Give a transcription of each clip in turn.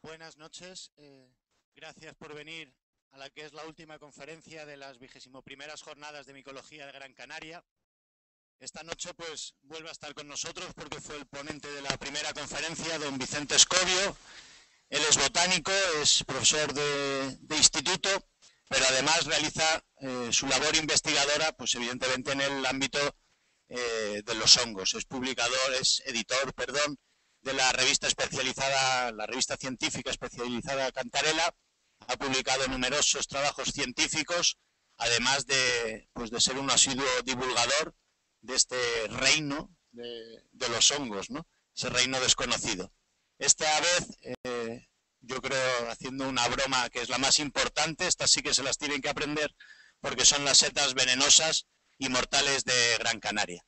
Buenas noches. Gracias por venir a la que es la última conferencia de las 21ª Jornadas de Micología de Gran Canaria. Esta noche pues vuelve a estar con nosotros porque fue el ponente de la primera conferencia, don Vicente Escobio. Él es botánico, es profesor de instituto, pero además realiza su labor investigadora, pues evidentemente en el ámbito de los hongos. Es publicador, es editor, perdón, de la revista especializada, la revista científica especializada Cantarella. Ha publicado numerosos trabajos científicos, además pues de ser un asiduo divulgador de este reino de los hongos, ¿no? Ese reino desconocido. Esta vez, yo creo, haciendo una broma que es la más importante, estas sí que se las tienen que aprender porque son las setas venenosas y mortales de Gran Canaria.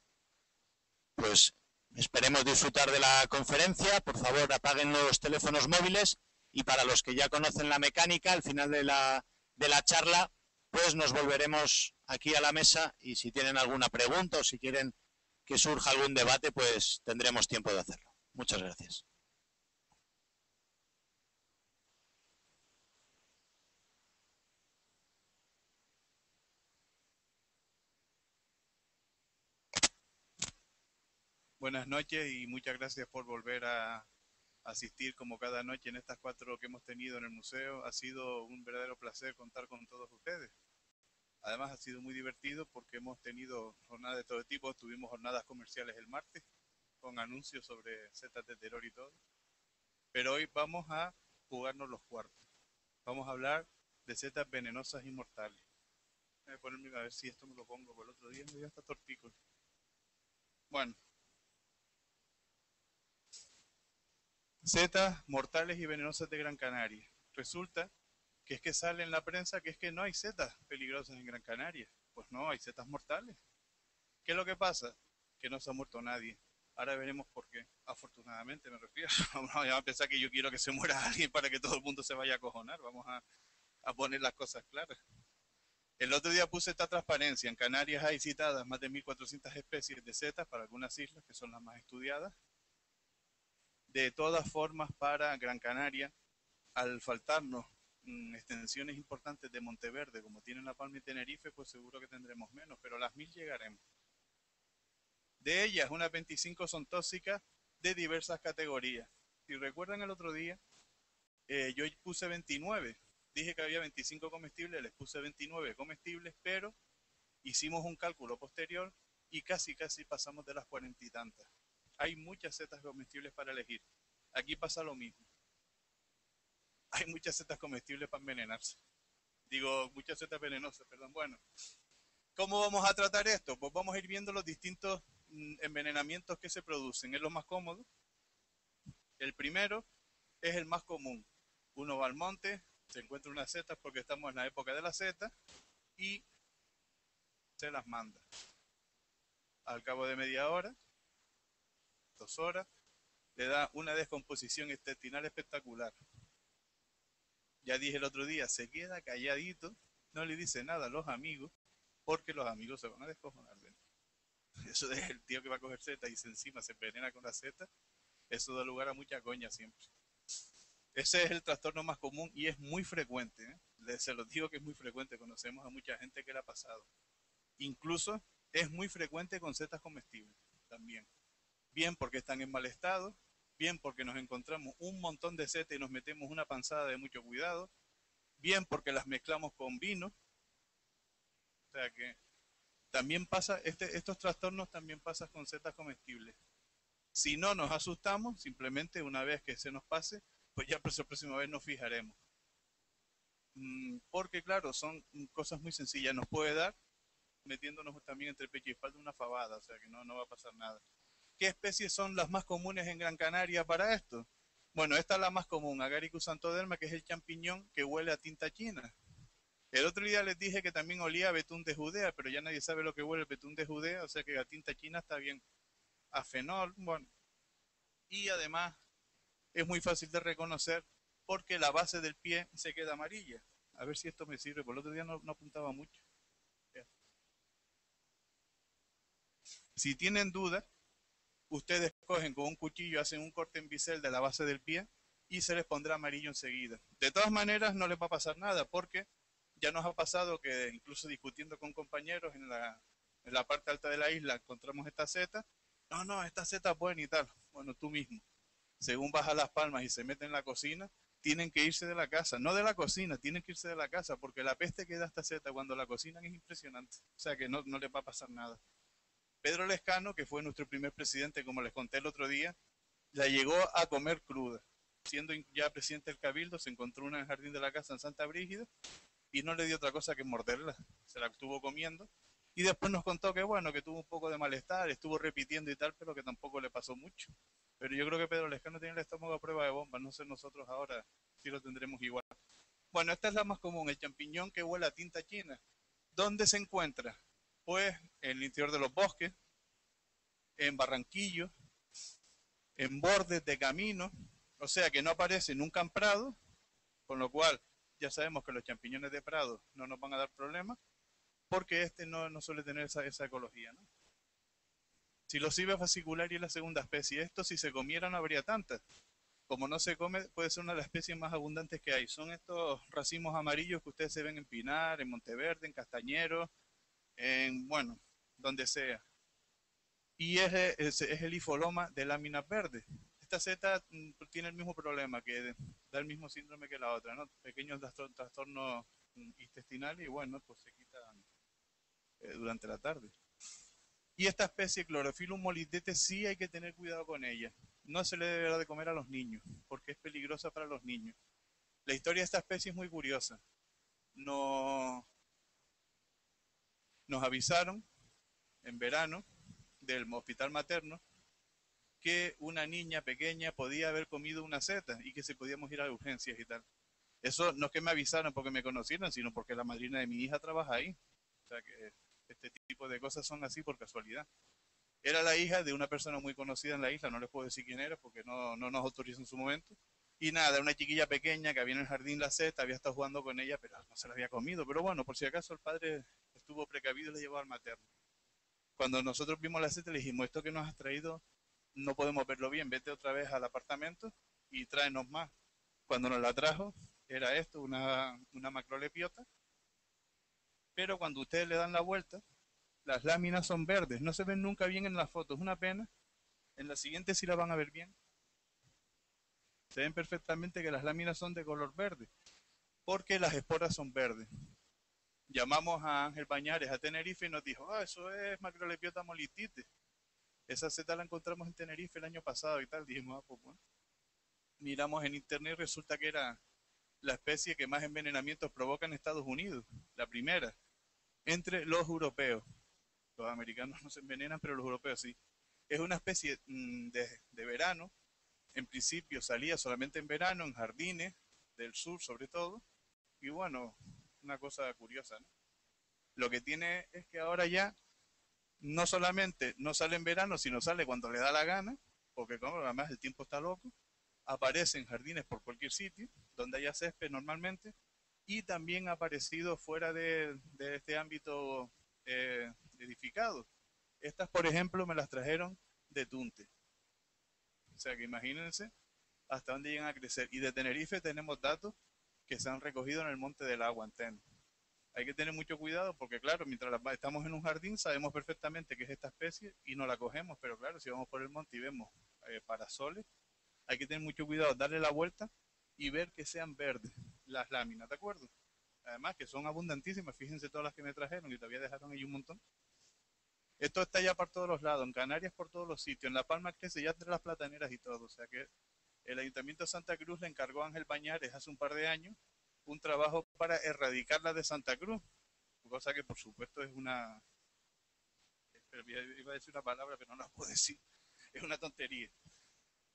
Pues esperemos disfrutar de la conferencia. Por favor, apaguen los teléfonos móviles y para los que ya conocen la mecánica, al final de la charla, pues nos volveremos aquí a la mesa y si tienen alguna pregunta o si quieren que surja algún debate, pues tendremos tiempo de hacerlo. Muchas gracias. Buenas noches y muchas gracias por volver a asistir como cada noche en estas 4 que hemos tenido en el museo. Ha sido un verdadero placer contar con todos ustedes. Además ha sido muy divertido porque hemos tenido jornadas de todo tipo. Tuvimos jornadas comerciales el martes con anuncios sobre setas de terror y todo. Pero hoy vamos a jugarnos los cuartos. Vamos a hablar de setas venenosas y mortales. Voy a ponerme a ver si esto me lo pongo por el otro día. Me dio hasta tortícolis. Bueno, setas mortales y venenosas de Gran Canaria. Resulta que es que sale en la prensa que es que no hay setas peligrosas en Gran Canaria. Pues no, hay setas mortales. ¿Qué es lo que pasa? Que no se ha muerto nadie. Ahora veremos por qué. Afortunadamente me refiero. Vamos a pensar que yo quiero que se muera alguien para que todo el mundo se vaya a acojonar. Vamos a poner las cosas claras. El otro día puse esta transparencia. En Canarias hay citadas más de 1.400 especies de setas para algunas islas, que son las más estudiadas. De todas formas, para Gran Canaria, al faltarnos extensiones importantes de Monteverde, como tienen La Palma y Tenerife, pues seguro que tendremos menos, pero a las 1.000 llegaremos. De ellas, unas 25 son tóxicas de diversas categorías. Si recuerdan el otro día, yo puse 29. Dije que había 25 comestibles, les puse 29 comestibles, pero hicimos un cálculo posterior y casi pasamos de las 40 y tantas. Hay muchas setas comestibles para elegir. Aquí pasa lo mismo. Hay muchas setas comestibles para envenenarse. Digo, muchas setas venenosas, perdón. Bueno, ¿cómo vamos a tratar esto? Pues vamos a ir viendo los distintos envenenamientos que se producen. Es lo más cómodo. El primero es el más común. Uno va al monte, se encuentra unas setas porque estamos en la época de las setas y se las manda. Al cabo de media hora, 2 horas, le da una descomposición intestinal espectacular. Ya dije el otro día, se queda calladito, no le dice nada a los amigos, porque los amigos se van a descojonar de él. Eso de el tío que va a coger seta y se encima se envenena con la seta, eso da lugar a mucha coña siempre. Ese es el trastorno más común y es muy frecuente, ¿eh? Se los digo que es muy frecuente, conocemos a mucha gente que le ha pasado. Incluso es muy frecuente con setas comestibles también. Bien porque están en mal estado, bien porque nos encontramos un montón de setas y nos metemos una panzada de mucho cuidado, bien porque las mezclamos con vino. O sea que también pasa, estos trastornos también pasan con setas comestibles. Si no nos asustamos, simplemente una vez que se nos pase, pues ya por la próxima vez nos fijaremos. Porque claro, son cosas muy sencillas. Nos puede dar metiéndonos también entre pecho y espalda una fabada, o sea que no va a pasar nada. ¿Qué especies son las más comunes en Gran Canaria para esto? Bueno, esta es la más común, Agaricus xanthoderma, que es el champiñón que huele a tinta china. El otro día les dije que también olía a betún de Judea, pero ya nadie sabe lo que huele el betún de Judea, o sea que la tinta china está bien. A fenol, bueno. Y además es muy fácil de reconocer porque la base del pie se queda amarilla. A ver si esto me sirve, por el otro día no apuntaba mucho. Si tienen dudas, ustedes cogen con un cuchillo, hacen un corte en bisel de la base del pie y se les pondrá amarillo enseguida. De todas maneras no les va a pasar nada porque ya nos ha pasado que incluso discutiendo con compañeros en la parte alta de la isla encontramos esta seta. No, esta seta es buena y tal. Bueno, tú mismo, según baja Las Palmas y se mete en la cocina, tienen que irse de la casa, no de la cocina, tienen que irse de la casa, porque la peste que da esta seta cuando la cocinan es impresionante. O sea que no les va a pasar nada. Pedro Lescano, que fue nuestro primer presidente, como les conté el otro día, la llegó a comer cruda. Siendo ya presidente del Cabildo, se encontró una en el jardín de la casa en Santa Brígida y no le dio otra cosa que morderla. Se la estuvo comiendo. Y después nos contó que bueno, que tuvo un poco de malestar, estuvo repitiendo y tal, pero que tampoco le pasó mucho. Pero yo creo que Pedro Lescano tiene el estómago a prueba de bomba, no sé nosotros ahora si lo tendremos igual. Bueno, esta es la más común, el champiñón que huele a tinta china. ¿Dónde se encuentra? Pues en el interior de los bosques, en barranquillos, en bordes de caminos, o sea que no aparece nunca en prado, con lo cual ya sabemos que los champiñones de prado no nos van a dar problemas, porque este no suele tener esa ecología, ¿no? Psilocybe fascicularis es la segunda especie. Esto si se comiera no habría tantas. Como no se come, puede ser una de las especies más abundantes que hay. Son estos racimos amarillos que ustedes se ven en Pinar, en Monteverde, en Castañero, bueno, donde sea. Y es el hifoloma de láminas verdes. Esta seta tiene el mismo problema, que da el mismo síndrome que la otra, ¿no? Pequeños trastornos intestinales y bueno, pues se quitan durante la tarde. Y esta especie, Chlorophyllum molidete, sí hay que tener cuidado con ella. No se le debe dar de comer a los niños, porque es peligrosa para los niños. La historia de esta especie es muy curiosa. Nos avisaron en verano del hospital materno que una niña pequeña podía haber comido una seta y que se podíamos ir a urgencias y tal. Eso no es que me avisaron porque me conocieran, sino porque la madrina de mi hija trabaja ahí. O sea que este tipo de cosas son así por casualidad. Era la hija de una persona muy conocida en la isla, no les puedo decir quién era porque no nos autorizó en su momento. Y nada, una chiquilla pequeña que había en el jardín la seta, había estado jugando con ella, pero no se la había comido. Pero bueno, por si acaso el padre estuvo precavido y la llevó al materno. Cuando nosotros vimos la seta le dijimos, esto que nos has traído no podemos verlo bien, vete otra vez al apartamento y tráenos más. Cuando nos la trajo, era esto, una macrolepiota, pero cuando ustedes le dan la vuelta, las láminas son verdes, no se ven nunca bien en las fotos, es una pena. En la siguiente sí la van a ver bien. Se ven perfectamente que las láminas son de color verde, porque las esporas son verdes. Llamamos a Ángel Bañares a Tenerife y nos dijo, eso es macrolepiota molitite. Esa seta la encontramos en Tenerife el año pasado y tal. Dijimos, pues bueno. Miramos en internet y resulta que era la especie que más envenenamientos provoca en Estados Unidos, la primera, entre los europeos. Los americanos no se envenenan, pero los europeos sí. Es una especie de verano. En principio salía solamente en verano, en jardines del sur sobre todo. Y bueno, una cosa curiosa, ¿no? Lo que tiene es que ahora ya no solamente no sale en verano, sino sale cuando le da la gana, porque como además el tiempo está loco, aparece en jardines por cualquier sitio, donde haya césped normalmente, y también ha aparecido fuera de este ámbito edificado. Estas, por ejemplo, me las trajeron de Tunte. O sea que imagínense hasta dónde llegan a crecer. Y de Tenerife tenemos datos que se han recogido en el Monte del Agua, en Ten. Hay que tener mucho cuidado porque, claro, mientras estamos en un jardín sabemos perfectamente que es esta especie y no la cogemos, pero claro, si vamos por el monte y vemos parasoles, hay que tener mucho cuidado, darle la vuelta y ver que sean verdes las láminas, ¿de acuerdo? Además que son abundantísimas, fíjense todas las que me trajeron y todavía dejaron ahí un montón. Esto está ya por todos los lados, en Canarias por todos los sitios, en La Palma crece ya entre las plataneras y todo, o sea que el Ayuntamiento de Santa Cruz le encargó a Ángel Bañares hace un par de años un trabajo para erradicarla de Santa Cruz, cosa que por supuesto es una, iba a decir una palabra pero no la puedo decir, es una tontería,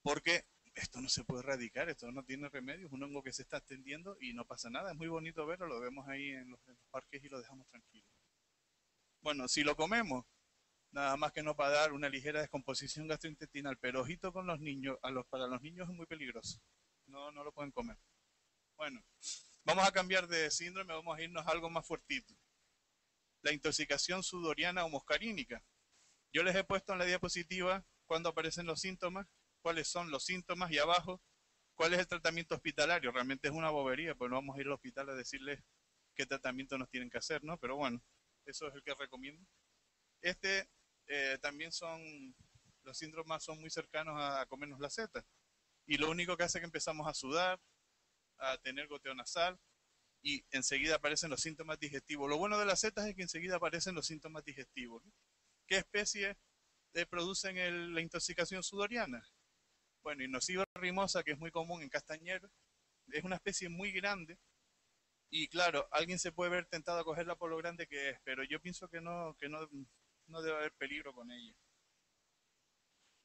porque esto no se puede erradicar, esto no tiene remedio, es un hongo que se está extendiendo y no pasa nada, es muy bonito verlo, lo vemos ahí en los parques y lo dejamos tranquilo. Bueno, si lo comemos, nada más que no para dar una ligera descomposición gastrointestinal, pero ojito con los niños, para los niños es muy peligroso, no lo pueden comer. Bueno, vamos a cambiar de síndrome, vamos a irnos a algo más fuertito. La intoxicación sudoriana o muscarínica. Yo les he puesto en la diapositiva cuando aparecen los síntomas, cuáles son los síntomas y abajo ¿Cuál es el tratamiento hospitalario? Realmente es una bobería, pues no vamos a ir al hospital a decirles qué tratamiento nos tienen que hacer, ¿no? Pero bueno, eso es el que recomiendo. También los síndromes son muy cercanos a comernos la seta. Y lo único que hace es que empezamos a sudar, a tener goteo nasal, y enseguida aparecen los síntomas digestivos. Lo bueno de las setas es que enseguida aparecen los síntomas digestivos, ¿no? ¿Qué especie producen la intoxicación sudoriana? Bueno, Inosciva rimosa, que es muy común en castañeros, es una especie muy grande y claro, alguien se puede ver tentado a cogerla por lo grande que es, pero yo pienso que no debe haber peligro con ella.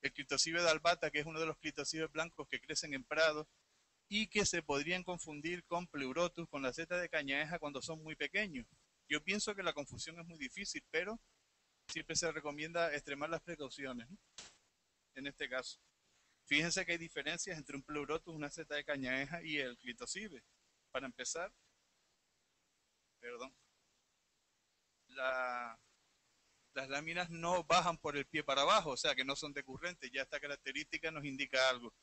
El Clitocibe albata, que es uno de los clitocibes blancos que crecen en prados y que se podrían confundir con Pleurotus, con la seta de cañaeja cuando son muy pequeños. Yo pienso que la confusión es muy difícil, pero siempre se recomienda extremar las precauciones, ¿no? En este caso. Fíjense que hay diferencias entre un Pleurotus, una seta de cañaeja y el Clitocibe. Para empezar, perdón, la, las láminas no bajan por el pie para abajo, o sea que no son decurrentes, ya esta característica nos indica algo.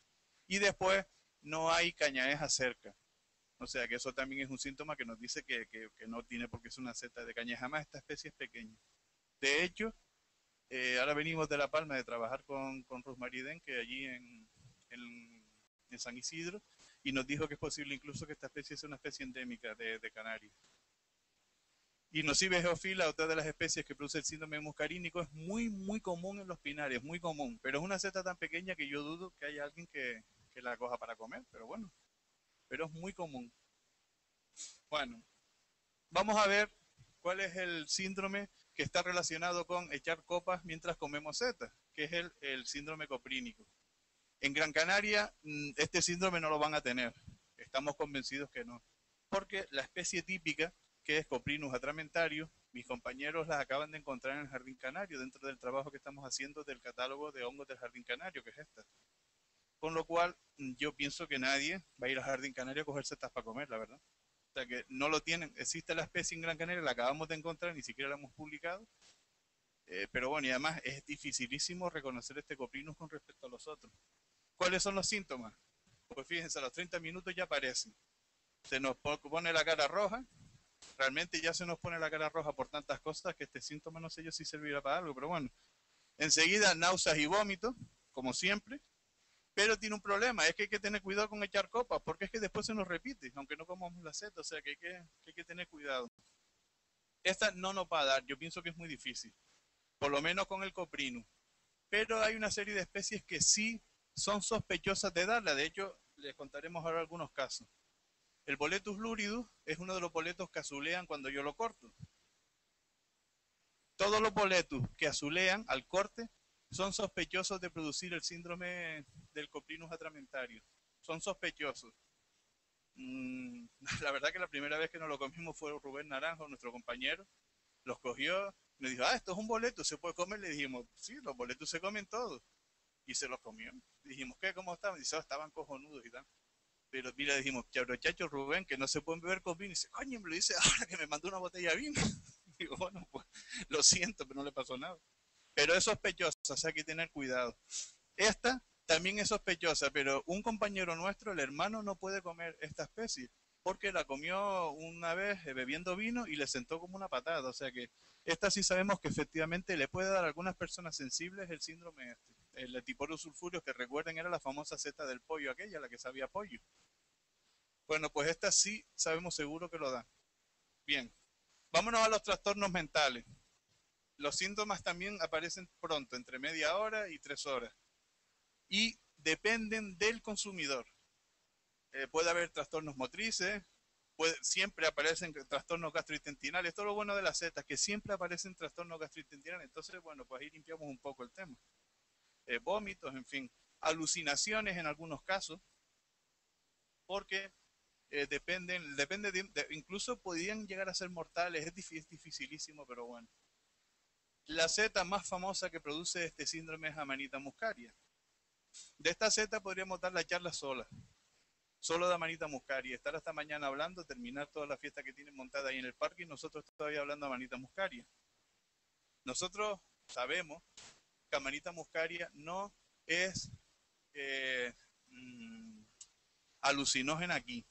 Y después no hay cañaeja cerca, o sea que eso también es un síntoma que nos dice que no tiene por qué ser una seta de cañaeja, más esta especie es pequeña. De hecho, ahora venimos de La Palma de trabajar con Rosmariden, que allí en San Isidro, y nos dijo que es posible incluso que esta especie sea una especie endémica de Canarias. Inoscibe geophila, otra de las especies que produce el síndrome muscarínico, es muy común en los pinares, muy común, pero es una seta tan pequeña que yo dudo que haya alguien que la coja para comer, pero bueno, pero es muy común. Bueno, vamos a ver cuál es el síndrome que está relacionado con echar copas mientras comemos setas, que es el síndrome coprínico. En Gran Canaria este síndrome no lo van a tener, estamos convencidos que no, porque la especie típica, que es Coprinus atramentarius, mis compañeros las acaban de encontrar en el Jardín Canario, dentro del trabajo que estamos haciendo del catálogo de hongos del Jardín Canario, que es esta. Con lo cual, yo pienso que nadie va a ir al Jardín Canario a coger setas para comer, la verdad. O sea que no lo tienen, existe la especie en Gran Canaria, la acabamos de encontrar, ni siquiera la hemos publicado. Pero bueno, y además es dificilísimo reconocer este Coprinus con respecto a los otros. ¿Cuáles son los síntomas? Pues fíjense, a los 30 minutos ya aparecen. Se nos pone la cara roja, realmente ya se nos pone la cara roja por tantas cosas que este síntoma no sé yo si servirá para algo, pero bueno. Enseguida náuseas y vómitos, como siempre, pero tiene un problema, es que hay que tener cuidado con echar copas, porque es que después se nos repite, aunque no comamos la seta, o sea que hay que tener cuidado. Esta no nos va a dar, yo pienso que es muy difícil, por lo menos con el Coprinus, pero hay una serie de especies que sí son sospechosas de darla, de hecho les contaremos ahora algunos casos. El Boletus luridus es uno de los boletos que azulean cuando yo lo corto. Todos los boletus que azulean al corte son sospechosos de producir el síndrome del Coprinus atramentarius. Son sospechosos. La verdad que la primera vez que nos lo comimos fue Rubén Naranjo, nuestro compañero. Los cogió, nos dijo, esto es un boleto, ¿se puede comer? Le dijimos, sí, los boletos se comen todos. Y se los comió. Dijimos, ¿qué? ¿Cómo estaban? Dice, estaban cojonudos y tal. Pero mira, dijimos, chacho Rubén, que no se pueden beber con vino. Y dice, coño, me lo dice ahora que me mandó una botella de vino. Digo, bueno, pues lo siento, pero no le pasó nada. Pero es sospechosa, o sea, hay que tener cuidado. Esta también es sospechosa, pero un compañero nuestro, el hermano, no puede comer esta especie, porque la comió una vez bebiendo vino y le sentó como una patada. O sea que esta sí sabemos que efectivamente le puede dar a algunas personas sensibles el síndrome este. El Letiporus sulfureus, que recuerden era la famosa seta del pollo aquella, la que sabía pollo. Bueno, pues esta sí sabemos seguro que lo da. Bien, vámonos a los trastornos mentales. Los síntomas también aparecen pronto, entre media hora y 3 horas. Y dependen del consumidor. Puede haber trastornos motrices, siempre aparecen trastornos gastrointestinales. Todo lo bueno de las setas, que siempre aparecen trastornos gastrointestinales. Entonces, bueno, pues ahí limpiamos un poco el tema. Vómitos, en fin. Alucinaciones en algunos casos, porque depende incluso podrían llegar a ser mortales, es dificilísimo, pero bueno. La seta más famosa que produce este síndrome es Amanita muscaria. De esta seta podríamos dar la charla sola, solo de Amanita muscaria, estar hasta mañana hablando, terminar toda la fiesta que tienen montada ahí en el parque y nosotros todavía hablando de Amanita muscaria. Nosotros sabemos que Amanita muscaria no es alucinógena aquí.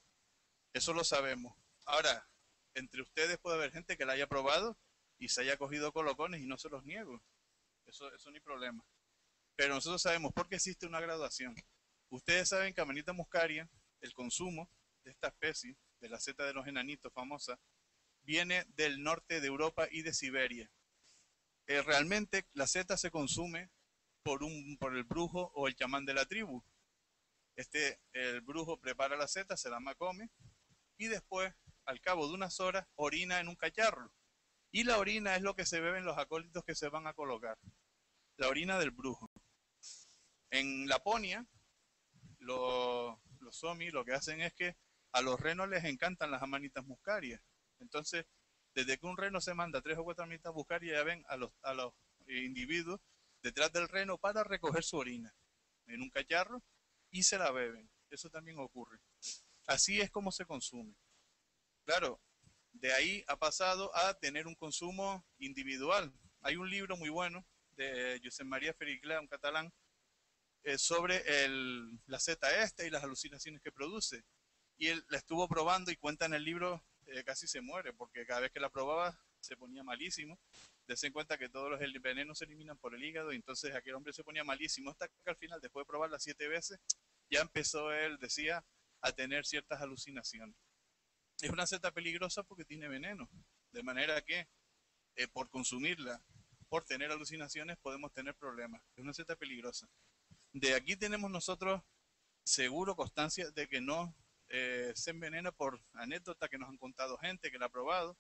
Eso lo sabemos. Ahora, entre ustedes puede haber gente que la haya probado y se haya cogido colocones y no se los niego. Eso no hay problema. Pero nosotros sabemos por qué existe una graduación. Ustedes saben que Amanita muscaria, el consumo de esta especie, de la seta de los enanitos famosa, viene del norte de Europa y de Siberia. Realmente la seta se consume por el brujo o el chamán de la tribu. El brujo prepara la seta, se la come y después, al cabo de unas horas, orina en un cacharro. Y la orina es lo que se beben los acólitos que se van a colocar. La orina del brujo. En Laponia, los somi lo que hacen es que a los renos les encantan las amanitas muscarias. Entonces, desde que un reno se manda 3 o 4 amanitas muscarias, ya ven a los individuos detrás del reno para recoger su orina en un cacharro y se la beben. Eso también ocurre. Así es como se consume. Claro, de ahí ha pasado a tener un consumo individual. Hay un libro muy bueno de Josep María Fericlà, un catalán, sobre la seta y las alucinaciones que produce. Y él la estuvo probando y cuenta en el libro, casi se muere, porque cada vez que la probaba se ponía malísimo. Dense en cuenta que todos los venenos se eliminan por el hígado, y entonces aquel hombre se ponía malísimo, hasta que al final, después de probarla 7 veces, ya empezó él, decía, a tener ciertas alucinaciones. Es una seta peligrosa porque tiene veneno, de manera que por consumirla, por tener alucinaciones, podemos tener problemas. Es una seta peligrosa. De aquí tenemos nosotros seguro constancia de que no se envenena por anécdotas que nos han contado gente que la ha probado,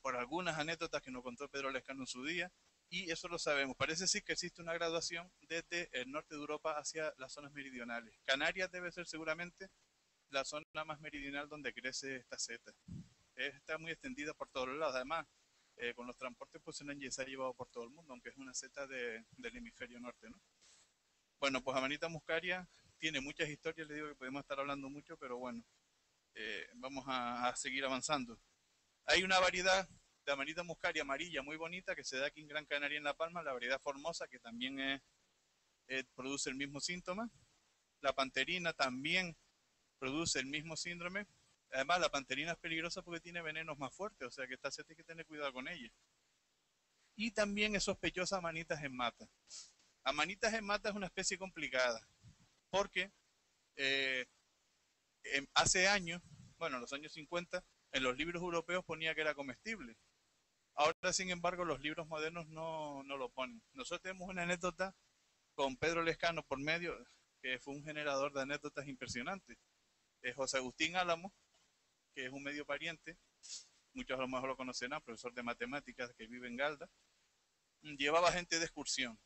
por algunas anécdotas que nos contó Pedro Lescano en su día, y eso lo sabemos. Parece sí que existe una graduación desde el norte de Europa hacia las zonas meridionales. Canarias debe ser seguramente la zona más meridional donde crece esta seta. Está muy extendida por todos lados. Además, con los transportes pues se ha llevado por todo el mundo, aunque es una seta del hemisferio norte, ¿no? Bueno, pues Amanita muscaria tiene muchas historias, le digo que podemos estar hablando mucho, pero bueno, vamos a seguir avanzando. Hay una variedad de Amanita muscaria amarilla muy bonita que se da aquí en Gran Canaria, en La Palma, la variedad Formosa, que también produce el mismo síntoma. La panterina también produce el mismo síndrome. Además, la panterina es peligrosa porque tiene venenos más fuertes, o sea que esta seta hay que tener cuidado con ella. Y también es sospechosa Amanitas en mata. Amanitas en mata es una especie complicada, porque hace años, bueno, en los años 50, en los libros europeos ponía que era comestible. Ahora, sin embargo, los libros modernos no lo ponen. Nosotros tenemos una anécdota con Pedro Lescano por medio, que fue un generador de anécdotas impresionantes. José Agustín Álamo, que es un medio pariente, muchos a lo mejor lo conocerán, profesor de matemáticas que vive en Galda, llevaba gente de excursión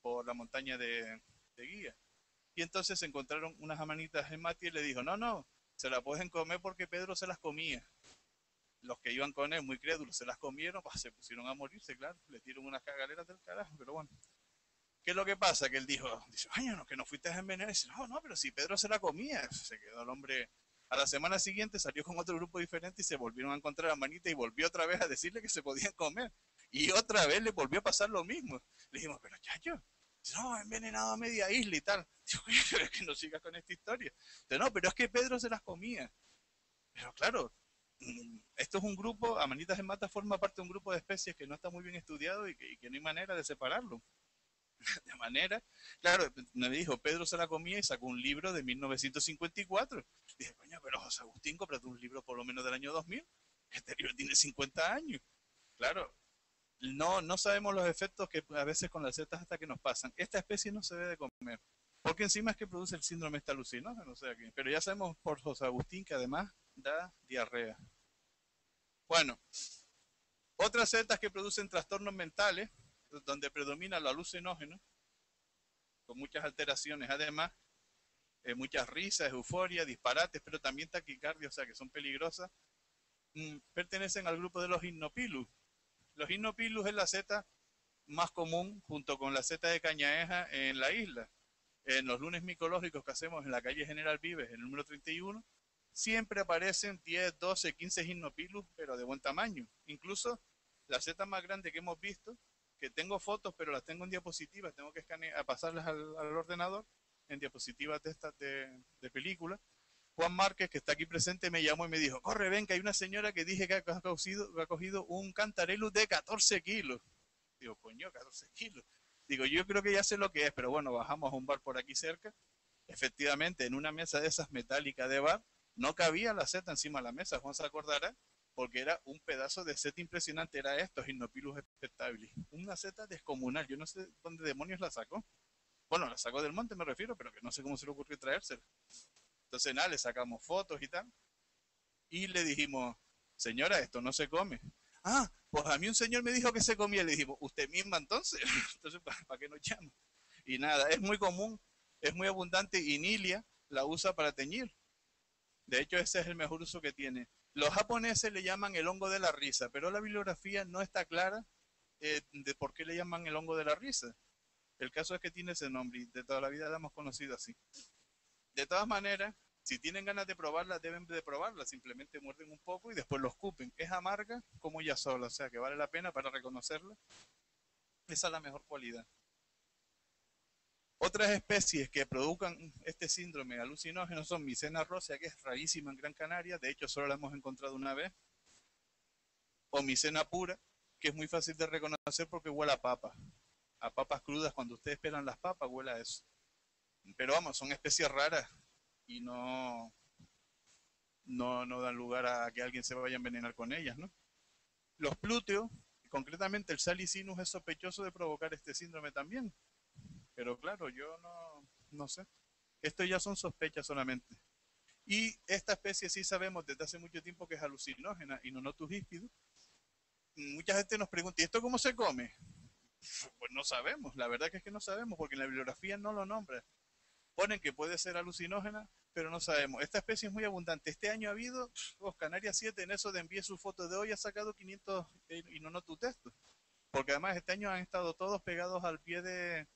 por la montaña de Guía. Y entonces se encontraron unas amanitas en mati y le dijo, no, se la pueden comer porque Pedro se las comía. Los que iban con él, muy crédulos, se las comieron, pues, se pusieron a morirse, claro, le tiraron unas cagaleras del carajo, pero bueno. ¿Qué es lo que pasa? Que él dice, ay, no, que no fuiste a envenenar. Y dice, no, pero si Pedro se la comía. Se quedó el hombre. A la semana siguiente salió con otro grupo diferente y se volvieron a encontrar a Manita y volvió otra vez a decirle que se podían comer. Y otra vez le volvió a pasar lo mismo. Le dijimos, pero chacho, no, envenenado a media isla y tal. Digo, pero es que no sigas con esta historia. Dice, no, pero es que Pedro se las comía. Pero claro, esto es un grupo, Amanitas en Mata forma parte de un grupo de especies que no está muy bien estudiado y que no hay manera de separarlo. De manera, claro, me dijo, Pedro se la comía y sacó un libro de 1954. Dije, coño, pero José Agustín, cómprate un libro por lo menos del año 2000. Este libro tiene 50 años. Claro, no sabemos los efectos que a veces con las setas hasta que nos pasan. Esta especie no se debe de comer, porque encima es que produce el síndrome alucinógeno, o sea que, pero ya sabemos por José Agustín que además da diarrea. Bueno, otras setas que producen trastornos mentales, donde predomina lo alucinógeno, con muchas alteraciones, además, muchas risas, euforia, disparates, pero también taquicardia, o sea que son peligrosas, pertenecen al grupo de los Hypnopilus. Los Hypnopilus es la seta más común, junto con la seta de cañaeja en la isla. En los lunes micológicos que hacemos en la calle General Vives, en el número 31, siempre aparecen 10, 12, 15 Hypnopilus, pero de buen tamaño. Incluso la seta más grande que hemos visto, que tengo fotos, pero las tengo en diapositivas, tengo que pasarlas al ordenador, en diapositivas de estas de película. Juan Márquez, que está aquí presente, me llamó y me dijo, corre, ven, que hay una señora que dije que ha cogido un cantarelus de 14 kilos. Digo, coño, 14 kilos. Digo, yo creo que ya sé lo que es, pero bueno, bajamos a un bar por aquí cerca. Efectivamente, en una mesa de esas metálicas de bar, no cabía la seta encima de la mesa, Juan se acordará, porque era un pedazo de seta impresionante, era esto, Hypnopilus expectabilis. Una seta descomunal, yo no sé dónde demonios la sacó. Bueno, la sacó del monte me refiero, pero que no sé cómo se le ocurrió traérsela. Entonces nada, le sacamos fotos y tal, y le dijimos, señora, esto no se come. Ah, pues a mí un señor me dijo que se comía, le dijimos, usted misma entonces, entonces ¿para qué nos llama? Y nada, es muy común, es muy abundante y Nilia la usa para teñir. De hecho, ese es el mejor uso que tiene. Los japoneses le llaman el hongo de la risa, pero la bibliografía no está clara de por qué le llaman el hongo de la risa. El caso es que tiene ese nombre y de toda la vida la hemos conocido así. De todas maneras, si tienen ganas de probarla, deben de probarla. Simplemente muerden un poco y después lo escupen. Es amarga como ella sola, o sea que vale la pena para reconocerla. Esa es la mejor cualidad. Otras especies que produzcan este síndrome alucinógeno son Mycena rosea, que es rarísima en Gran Canaria, de hecho solo la hemos encontrado una vez, o Mycena pura, que es muy fácil de reconocer porque huele a papas crudas. Cuando ustedes pelan las papas, huele a eso. Pero vamos, son especies raras y no dan lugar a que alguien se vaya a envenenar con ellas, ¿no? Los plúteos, concretamente el Salicinus, es sospechoso de provocar este síndrome también. Pero claro, yo no sé. Esto ya son sospechas solamente. Y esta especie sí sabemos desde hace mucho tiempo que es alucinógena, Inonotus híspido. Mucha gente nos pregunta, ¿y esto cómo se come? Pues no sabemos, la verdad que es que no sabemos, porque en la bibliografía no lo nombra. Ponen que puede ser alucinógena, pero no sabemos. Esta especie es muy abundante. Este año ha habido, Canarias 7, en eso de envié su foto de hoy, ha sacado 500 Inonotus testos. Porque además este año han estado todos pegados al pie de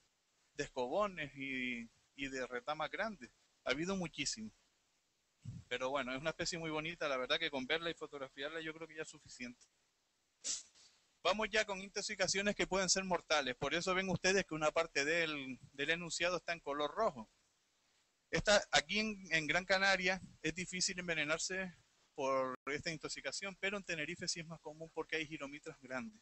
escobones y de retamas grandes. Ha habido muchísimo. Pero bueno, es una especie muy bonita, la verdad que con verla y fotografiarla yo creo que ya es suficiente. Vamos ya con intoxicaciones que pueden ser mortales. Por eso ven ustedes que una parte del enunciado está en color rojo. Aquí en Gran Canaria es difícil envenenarse por esta intoxicación, pero en Tenerife sí es más común porque hay giromitras grandes.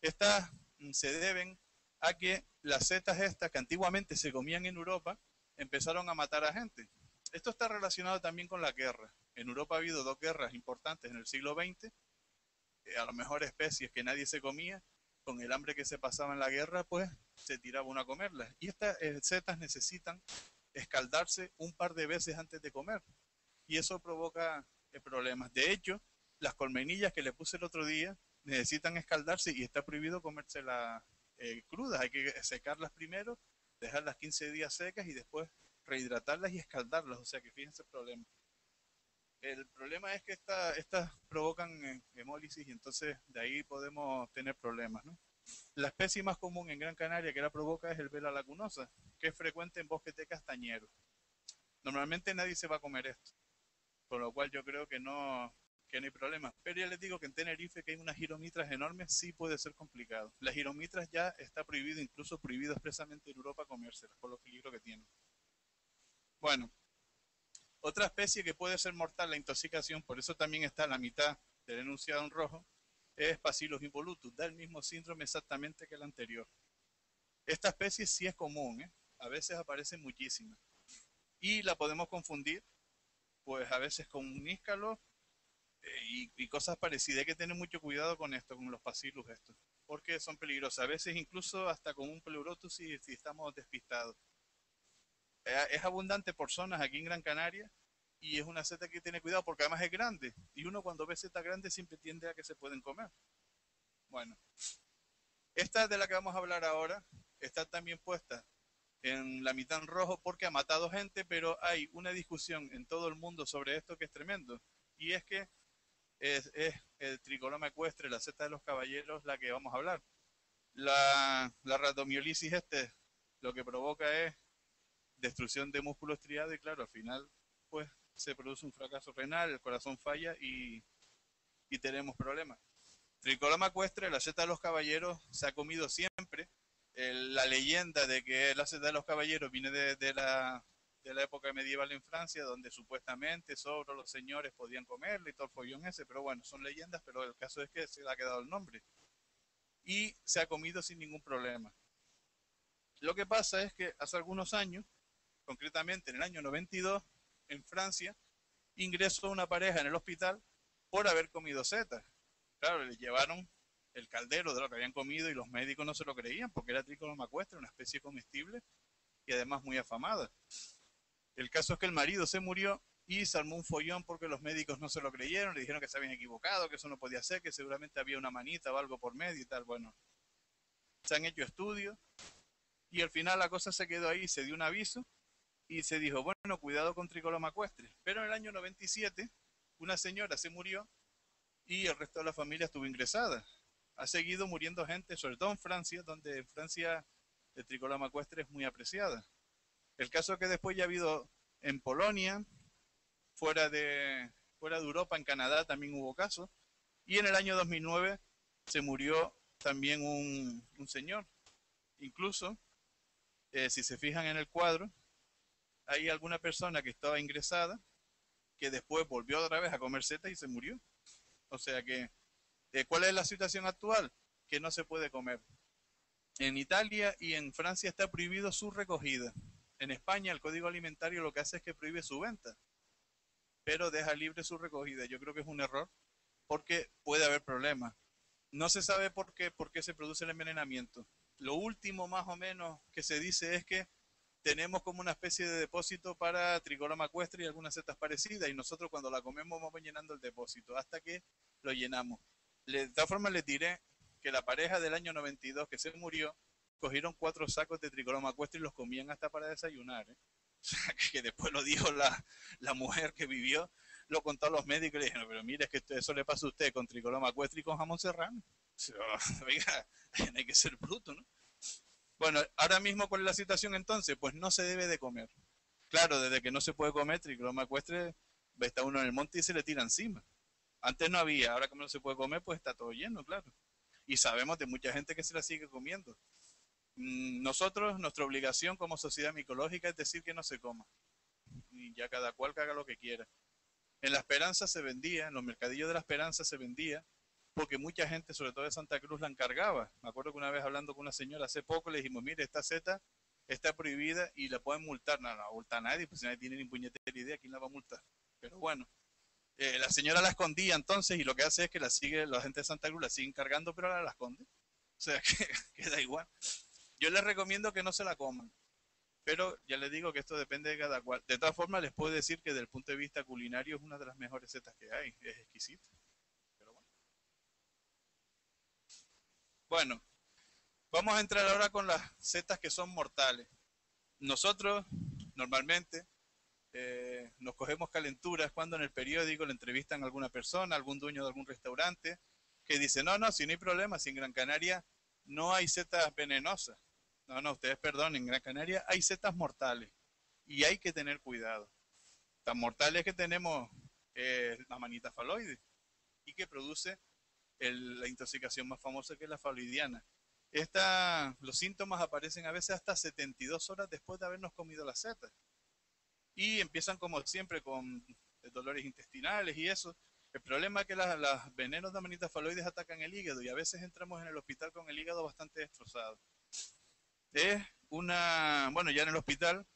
Estas se deben a que las setas estas que antiguamente se comían en Europa empezaron a matar a gente. Esto está relacionado también con la guerra. En Europa ha habido 2 guerras importantes en el siglo XX, a lo mejor especies que nadie se comía, con el hambre que se pasaba en la guerra, pues se tiraba uno a comerlas. Y estas setas necesitan escaldarse un par de veces antes de comer. Y eso provoca problemas. De hecho, las colmenillas que le puse el otro día necesitan escaldarse y está prohibido comérselas crudas. Hay que secarlas primero, dejarlas 15 días secas y después rehidratarlas y escaldarlas. O sea que fíjense el problema. El problema es que estas provocan hemólisis y entonces de ahí podemos tener problemas, ¿no? La especie más común en Gran Canaria que la provoca es el Vela lacunosa, que es frecuente en bosques de castañeros. Normalmente nadie se va a comer esto, con lo cual yo creo que no hay problema. Pero ya les digo que en Tenerife, que hay unas giromitras enormes, sí puede ser complicado. Las giromitras ya está prohibido, incluso prohibido expresamente en Europa comérselas, por los peligros que tienen. Bueno, otra especie que puede ser mortal la intoxicación, por eso también está la mitad del enunciado en rojo, es Bacillus involutus, da el mismo síndrome exactamente que el anterior. Esta especie sí es común, a veces aparecen muchísimas. Y la podemos confundir, pues a veces con un níscalo y cosas parecidas. Hay que tener mucho cuidado con esto, con los Bacillus estos, porque son peligrosos. A veces incluso hasta con un pleurotus si estamos despistados. Es abundante por zonas aquí en Gran Canaria y es una seta que tiene cuidado porque además es grande y uno cuando ve setas grandes siempre tiende a que se pueden comer. Bueno, esta de la que vamos a hablar ahora está también puesta en la mitad en rojo porque ha matado gente, pero hay una discusión en todo el mundo sobre esto que es tremendo y es que es el tricoloma ecuestre, la seta de los caballeros, la que vamos a hablar. La rhabdomiolisis lo que provoca es destrucción de músculo estriado y claro, al final pues se produce un fracaso renal, el corazón falla y tenemos problemas. Tricoloma ecuestre, la seta de los caballeros, se ha comido siempre. La leyenda de que la seta de los caballeros viene de la de la época medieval en Francia, donde supuestamente solo los señores podían comerle y todo el follón ese, pero bueno, son leyendas, pero el caso es que se le ha quedado el nombre. Y se ha comido sin ningún problema. Lo que pasa es que hace algunos años, concretamente en el año 92, en Francia, ingresó una pareja en el hospital por haber comido setas. Claro, le llevaron el caldero de lo que habían comido y los médicos no se lo creían porque era Tricoloma equestre, una especie comestible y además muy afamada. El caso es que el marido se murió y se armó un follón porque los médicos no se lo creyeron, le dijeron que se habían equivocado, que eso no podía ser, que seguramente había una manita o algo por medio y tal. Bueno, se han hecho estudios y al final la cosa se quedó ahí, se dio un aviso y se dijo, bueno, cuidado con Tricoloma equestre. Pero en el año 97 una señora se murió y el resto de la familia estuvo ingresada. Ha seguido muriendo gente, sobre todo en Francia, donde en Francia el Tricoloma equestre es muy apreciada. El caso es que después ya ha habido en Polonia, fuera de Europa, en Canadá también hubo casos, y en el año 2009 se murió también un señor. Incluso, si se fijan en el cuadro, hay alguna persona que estaba ingresada que después volvió otra vez a comer setas y se murió. O sea que, ¿cuál es la situación actual? Que no se puede comer. En Italia y en Francia está prohibido su recogida. En España el Código Alimentario lo que hace es que prohíbe su venta, pero deja libre su recogida. Yo creo que es un error porque puede haber problemas. No se sabe por qué se produce el envenenamiento. Lo último más o menos que se dice es que tenemos como una especie de depósito para Tricoloma equestre y algunas setas parecidas y nosotros cuando la comemos vamos llenando el depósito hasta que lo llenamos. De todas formas les diré que la pareja del año 92 que se murió cogieron 4 sacos de Tricoloma equestre y los comían hasta para desayunar. O sea, que después lo dijo la mujer que vivió, lo contó a los médicos y le dijeron, pero mire, es que eso le pasa a usted con Tricoloma equestre y con jamón serrano. O sea, oiga, hay que ser bruto, ¿no? Bueno, ahora mismo, ¿cuál es la situación entonces? Pues no se debe de comer. Claro, desde que no se puede comer Tricoloma equestre, está uno en el monte y se le tira encima. Antes no había, ahora como no se puede comer, pues está todo lleno, claro. Y sabemos de mucha gente que se la sigue comiendo. Nosotros, nuestra obligación como sociedad micológica es decir que no se coma. Y ya cada cual que haga lo que quiera. En La Esperanza se vendía, en los mercadillos de La Esperanza se vendía, porque mucha gente, sobre todo de Santa Cruz, la encargaba. Me acuerdo que una vez hablando con una señora hace poco le dijimos, mire, esta seta está prohibida y la pueden multar. No, no multa a nadie, pues si nadie tiene ni puñetera idea, ¿quién la va a multar? Pero bueno, la señora la escondía entonces y lo que hace es que la gente de Santa Cruz la sigue encargando, pero ahora la esconde. O sea, que da igual. Yo les recomiendo que no se la coman. Pero ya les digo que esto depende de cada cual. De todas formas, les puedo decir que desde el punto de vista culinario es una de las mejores setas que hay. Es exquisita. Pero bueno. Bueno, vamos a entrar ahora con las setas que son mortales. Nosotros, normalmente, nos cogemos calenturas cuando en el periódico le entrevistan a alguna persona, algún dueño de algún restaurante, que dice, no, no, si no hay problema, si en Gran Canaria no hay setas venenosas. No, no, ustedes perdonen, en Gran Canaria hay setas mortales y hay que tener cuidado. Tan mortales que tenemos la manita faloide y que produce la intoxicación más famosa que es la faloidiana. Los síntomas aparecen a veces hasta 72 horas después de habernos comido las setas. Y empiezan como siempre con dolores intestinales y eso. El problema es que los venenos de manita faloides atacan el hígado y a veces entramos en el hospital con el hígado bastante destrozado. Bueno, ya en el hospital,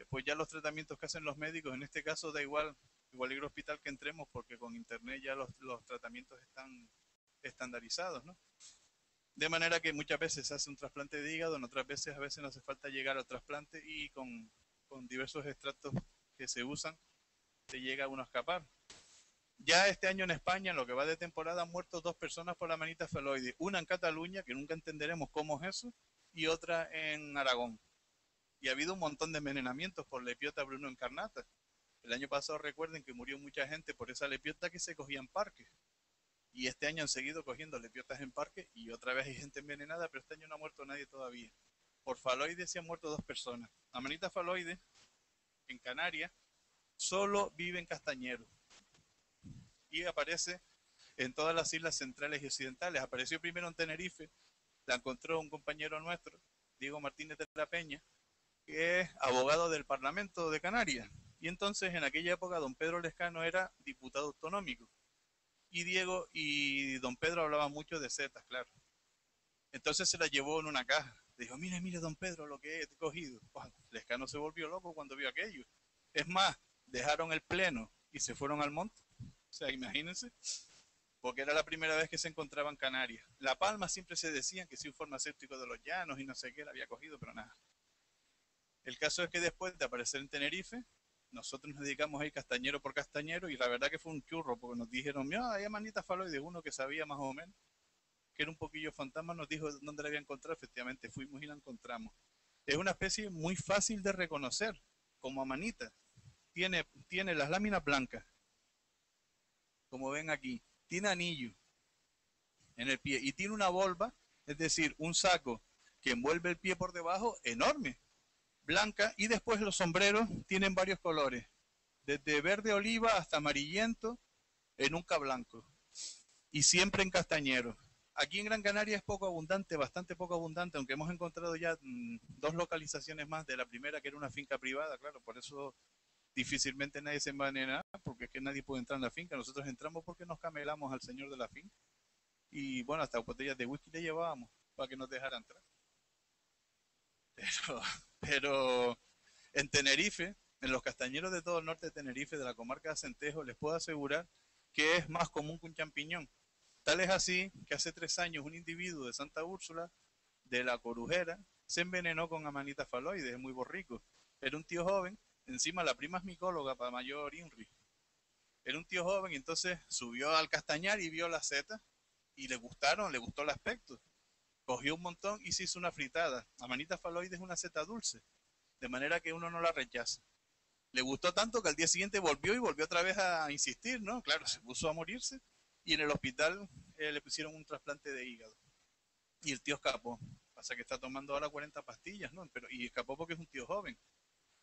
pues ya los tratamientos que hacen los médicos, en este caso da igual ir al hospital que entremos porque con internet ya los tratamientos están estandarizados, ¿no? De manera que muchas veces se hace un trasplante de hígado, en otras veces a veces no hace falta llegar al trasplante y con diversos extractos que se usan, se llega uno a escapar. Ya este año en España, en lo que va de temporada, han muerto 2 personas por la manita faloide. Una en Cataluña, que nunca entenderemos cómo es eso, y otra en Aragón. Y ha habido un montón de envenenamientos por lepiota bruno encarnata. El año pasado recuerden que murió mucha gente por esa lepiota que se cogía en parques. Y este año han seguido cogiendo lepiotas en parques y otra vez hay gente envenenada, pero este año no ha muerto nadie todavía. Por faloide se han muerto 2 personas. La manita faloide, en Canarias, solo vive en Castañero. Y aparece en todas las islas centrales y occidentales. Apareció primero en Tenerife, la encontró un compañero nuestro, Diego Martínez de la Peña, que es abogado del Parlamento de Canarias. Y entonces en aquella época don Pedro Lescano era diputado autonómico. Y Diego y don Pedro hablaban mucho de setas, claro. Entonces se la llevó en una caja. Le dijo, mire, mire, don Pedro, lo que he cogido. Pues, Lescano se volvió loco cuando vio aquello. Es más, dejaron el pleno y se fueron al monte. O sea, imagínense, porque era la primera vez que se encontraban Canarias. La Palma siempre se decía que si un farmacéutico de los llanos y no sé qué la había cogido, pero nada. El caso es que después de aparecer en Tenerife, nosotros nos dedicamos a ir castañero por castañero y la verdad que fue un churro, porque nos dijeron, mira, hay manita faloide, uno que sabía más o menos, que era un poquillo fantasma, nos dijo dónde la había encontrado, efectivamente fuimos y la encontramos. Es una especie muy fácil de reconocer, como amanita. Tiene las láminas blancas, como ven aquí. Tiene anillo en el pie y tiene una volva, es decir, un saco que envuelve el pie por debajo enorme, blanca, y después los sombreros tienen varios colores, desde verde oliva hasta amarillento en un blanco y siempre en castañero. Aquí en Gran Canaria es poco abundante, bastante poco abundante, aunque hemos encontrado ya dos localizaciones más de la primera, que era una finca privada, claro, por eso difícilmente nadie se envenena, porque es que nadie puede entrar en la finca. Nosotros entramos porque nos camelamos al señor de la finca y bueno, hasta botellas de whisky le llevábamos para que nos dejara entrar. Pero, pero en Tenerife, en los castañeros de todo el norte de Tenerife, de la comarca de Acentejo, les puedo asegurar que es más común que un champiñón. Tal es así que hace 3 años un individuo de Santa Úrsula, de la Corujera, se envenenó con amanita faloides, es muy borrico. Era un tío joven, encima la prima es micóloga para mayor INRI. Era un tío joven y entonces subió al castañar y vio las setas y le gustaron, le gustó el aspecto. Cogió un montón y se hizo una fritada. Amanita faloides es una seta dulce, de manera que uno no la rechaza. Le gustó tanto que al día siguiente volvió y volvió otra vez a insistir, ¿no? Claro, se puso a morirse y en el hospital le pusieron un trasplante de hígado. Y el tío escapó. Pasa que está tomando ahora 40 pastillas, ¿no? Y escapó porque es un tío joven.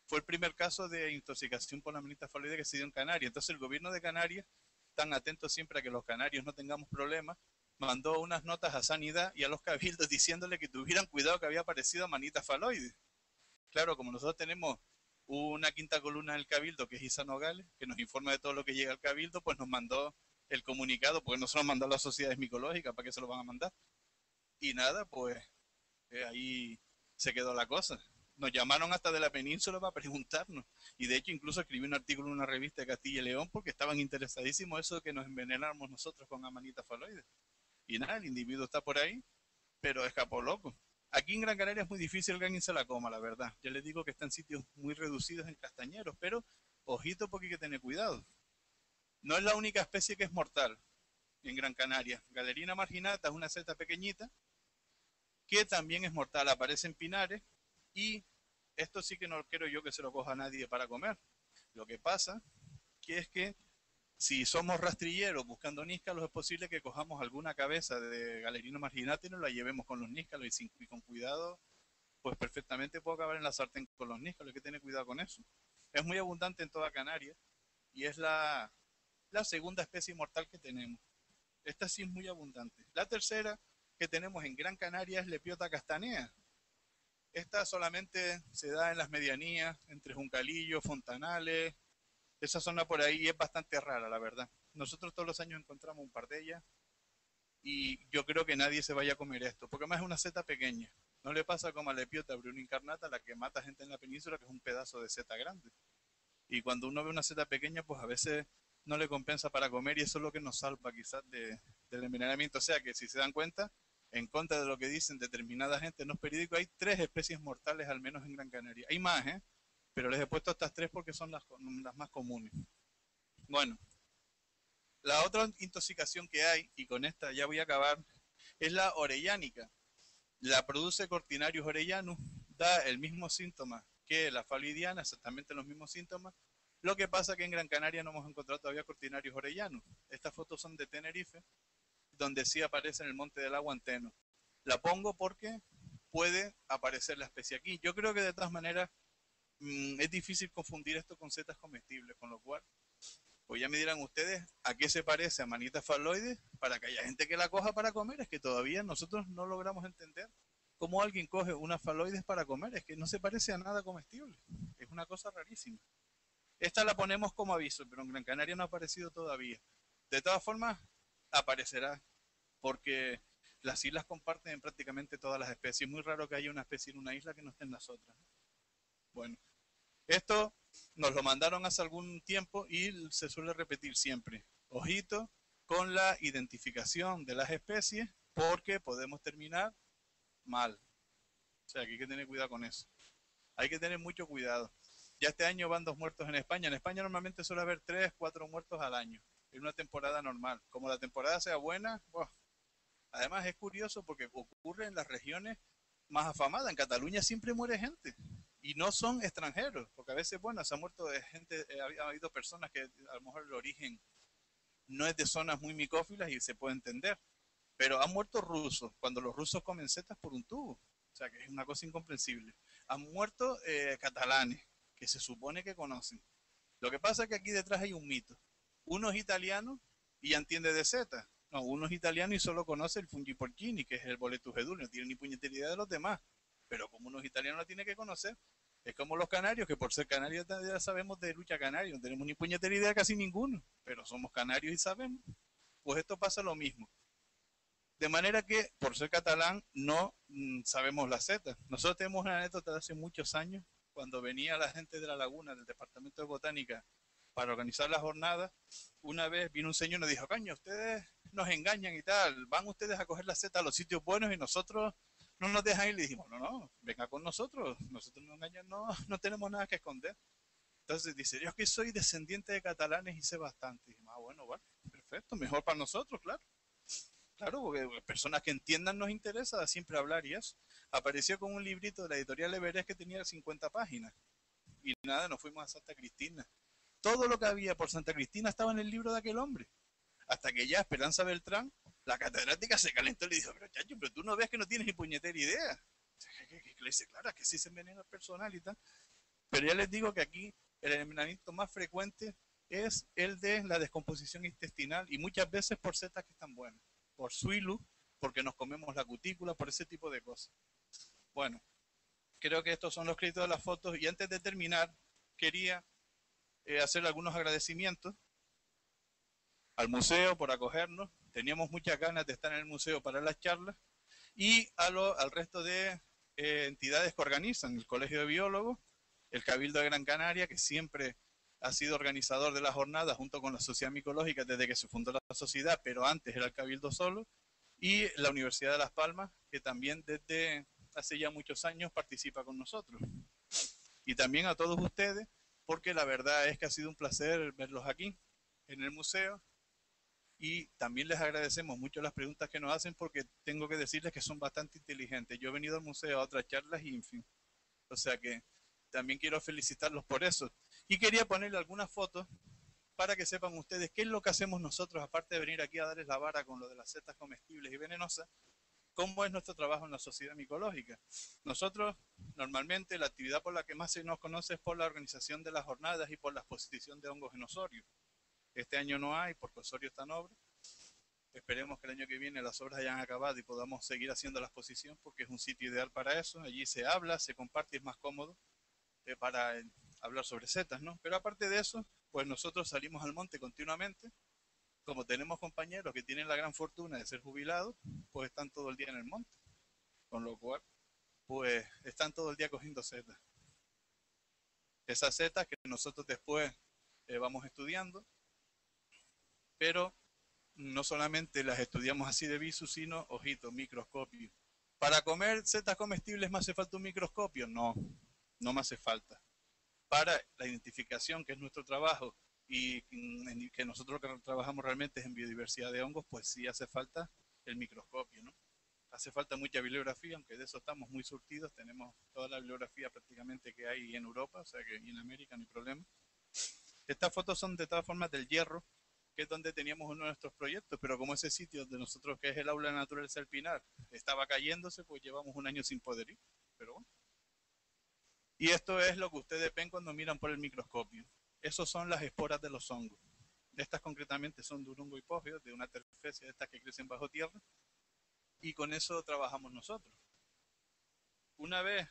Fue el primer caso de intoxicación por la amanita faloide que se dio en Canarias. Entonces el gobierno de Canarias, tan atento siempre a que los canarios no tengamos problemas, mandó unas notas a Sanidad y a los cabildos diciéndole que tuvieran cuidado que había aparecido amanita faloide. Claro, como nosotros tenemos una quinta columna del Cabildo, que es Isa Nogales, que nos informa de todo lo que llega al Cabildo, pues nos mandó el comunicado, porque no se lo mandó a las sociedades micológicas, ¿para qué se lo van a mandar? Y nada, pues ahí se quedó la cosa. Nos llamaron hasta de la península para preguntarnos. Y de hecho incluso escribí un artículo en una revista de Castilla y León porque estaban interesadísimos eso de que nos envenenáramos nosotros con amanita faloide. Y nada, el individuo está por ahí, pero escapó loco. Aquí en Gran Canaria es muy difícil que alguien se la coma, la verdad. Ya les digo que está en sitios muy reducidos en castañeros, pero ojito porque hay que tener cuidado. No es la única especie que es mortal en Gran Canaria. Galerina marginata es una seta pequeñita que también es mortal, aparece en pinares y esto sí que no quiero yo que se lo coja nadie para comer. Lo que pasa que es que si somos rastrilleros buscando níscalos, es posible que cojamos alguna cabeza de galerino marginata y nos la llevemos con los níscalos y con cuidado, pues perfectamente puede acabar en la sartén con los níscalos, hay que tener cuidado con eso. Es muy abundante en toda Canarias y es la segunda especie mortal que tenemos. Esta sí es muy abundante. La tercera que tenemos en Gran Canaria es Lepiota castanea. Esta solamente se da en las medianías, entre Juncalillo, Fontanales, esa zona por ahí es bastante rara, la verdad. Nosotros todos los años encontramos un par de ellas y yo creo que nadie se vaya a comer esto, porque además es una seta pequeña. No le pasa como a la Lepiota brunnincarnata, la que mata gente en la península, que es un pedazo de seta grande. Y cuando uno ve una seta pequeña, pues a veces no le compensa para comer y eso es lo que nos salva quizás del envenenamiento. O sea que si se dan cuenta, en contra de lo que dicen determinada gente en los periódicos, hay 3 especies mortales al menos en Gran Canaria. Hay más, ¿eh? Pero les he puesto estas 3 porque son las más comunes. Bueno, la otra intoxicación que hay, y con esta ya voy a acabar, es la orellánica. La produce Cortinarius orellanus, da el mismo síntoma que la faloidiana, exactamente los mismos síntomas. Lo que pasa es que en Gran Canaria no hemos encontrado todavía Cortinarius orellanus. Estas fotos son de Tenerife, donde sí aparece en el Monte del Agua Anteno. La pongo porque puede aparecer la especie aquí. Yo creo que de todas maneras es difícil confundir esto con setas comestibles, con lo cual, pues ya me dirán ustedes a qué se parece a manita faloides para que haya gente que la coja para comer. Es que todavía nosotros no logramos entender ¿Cómo alguien coge unas faloides para comer? Es que no se parece a nada comestible. Es una cosa rarísima. Esta la ponemos como aviso, pero en Gran Canaria no ha aparecido todavía. De todas formas, aparecerá, porque las islas comparten en prácticamente todas las especies. Es muy raro que haya una especie en una isla que no esté en las otras. Bueno, esto nos lo mandaron hace algún tiempo y se suele repetir siempre. Ojito con la identificación de las especies, porque podemos terminar mal. O sea, que hay que tener cuidado con eso. Hay que tener mucho cuidado. Ya este año van 2 muertos en España. En España normalmente suele haber 3, 4 muertos al año, en una temporada normal. Como la temporada sea buena, ¡buah! Además es curioso porque ocurre en las regiones más afamadas. En Cataluña siempre muere gente. Y no son extranjeros, porque a veces, bueno, se ha muerto gente, ha habido personas que a lo mejor el origen no es de zonas muy micófilas y se puede entender. Pero han muerto rusos, cuando los rusos comen setas por un tubo. O sea, que es una cosa incomprensible. Han muerto catalanes, que se supone que conocen. Lo que pasa es que aquí detrás hay un mito. Uno es italiano y ya entiende de setas. No, uno es italiano y solo conoce el fungiporcini, que es el boletugedul, no tiene ni puñetera idea de los demás. Pero como uno es italiano lo tiene que conocer. Es como los canarios, que por ser canarios ya sabemos de lucha canaria, no tenemos ni puñetera idea casi ninguno, pero somos canarios y sabemos. Pues esto pasa lo mismo. De manera que, por ser catalán, no sabemos la Z. Nosotros tenemos una anécdota de hace muchos años, cuando venía la gente de la Laguna, del Departamento de Botánica, para organizar la jornada. Una vez vino un señor y nos dijo, coño, ustedes nos engañan y tal, van ustedes a coger la Z a los sitios buenos y nosotros no nos dejan ir. Le dijimos, no, no, venga con nosotros no engañan, no tenemos nada que esconder. Entonces dice, yo es que soy descendiente de catalanes y sé bastante. Y dijimos, bueno, vale, perfecto, mejor para nosotros, claro. Claro, porque personas que entiendan nos interesa siempre hablar y eso. Apareció con un librito de la editorial Everest que tenía 50 páginas. Y nada, nos fuimos a Santa Cristina. Todo lo que había por Santa Cristina estaba en el libro de aquel hombre. Hasta que ya Esperanza Beltrán, la catedrática, se calentó y le dijo, pero chacho, pero tú no ves que no tienes ni puñetera idea. Que le dice, claro, es que sí se envenena el personal y tal. Pero ya les digo que aquí el envenenamiento más frecuente es el de la descomposición intestinal y muchas veces por setas que están buenas. Por suilu, porque nos comemos la cutícula, por ese tipo de cosas. Bueno, creo que estos son los créditos de las fotos y antes de terminar quería hacer algunos agradecimientos al museo por acogernos. Teníamos muchas ganas de estar en el museo para las charlas y al resto de entidades que organizan, el Colegio de Biólogos, el Cabildo de Gran Canaria, que siempre ha sido organizador de la jornada junto con la Sociedad Micológica desde que se fundó la sociedad, pero antes era el Cabildo solo, y la Universidad de Las Palmas, que también desde hace ya muchos años participa con nosotros. Y también a todos ustedes, porque la verdad es que ha sido un placer verlos aquí, en el museo, y también les agradecemos mucho las preguntas que nos hacen, porque tengo que decirles que son bastante inteligentes. Yo he venido al museo a otras charlas y en fin, o sea que también quiero felicitarlos por eso. Y quería ponerle algunas fotos para que sepan ustedes qué es lo que hacemos nosotros, aparte de venir aquí a darles la vara con lo de las setas comestibles y venenosas, cómo es nuestro trabajo en la sociedad micológica. Nosotros, normalmente, la actividad por la que más se nos conoce es por la organización de las jornadas y por la exposición de hongos en Osorio. Este año no hay, porque Osorio está en obra. Esperemos que el año que viene las obras hayan acabado y podamos seguir haciendo la exposición, porque es un sitio ideal para eso. Allí se habla, se comparte y es más cómodo para hablar sobre setas, ¿no? Pero aparte de eso, pues nosotros salimos al monte continuamente. Como tenemos compañeros que tienen la gran fortuna de ser jubilados, pues están todo el día en el monte. Con lo cual, pues están todo el día cogiendo setas. Esas setas que nosotros después vamos estudiando, pero no solamente las estudiamos así de visu, sino, ojito, microscopio. ¿Para comer setas comestibles me hace falta un microscopio? No, no me hace falta. Para la identificación, que es nuestro trabajo, y que nosotros lo que trabajamos realmente es en biodiversidad de hongos, pues sí hace falta el microscopio, ¿no? Hace falta mucha bibliografía, aunque de eso estamos muy surtidos, tenemos toda la bibliografía prácticamente que hay en Europa, o sea que en América no hay problema. Estas fotos son de todas formas del Hierro, que es donde teníamos uno de nuestros proyectos, pero como ese sitio de nosotros, que es el Aula de Naturaleza del Pinar, estaba cayéndose, pues llevamos un año sin poder ir, pero bueno. Y esto es lo que ustedes ven cuando miran por el microscopio. Esas son las esporas de los hongos. Estas concretamente son de un hongo hipógeo, de una terfesia de estas que crecen bajo tierra, y con eso trabajamos nosotros. Una vez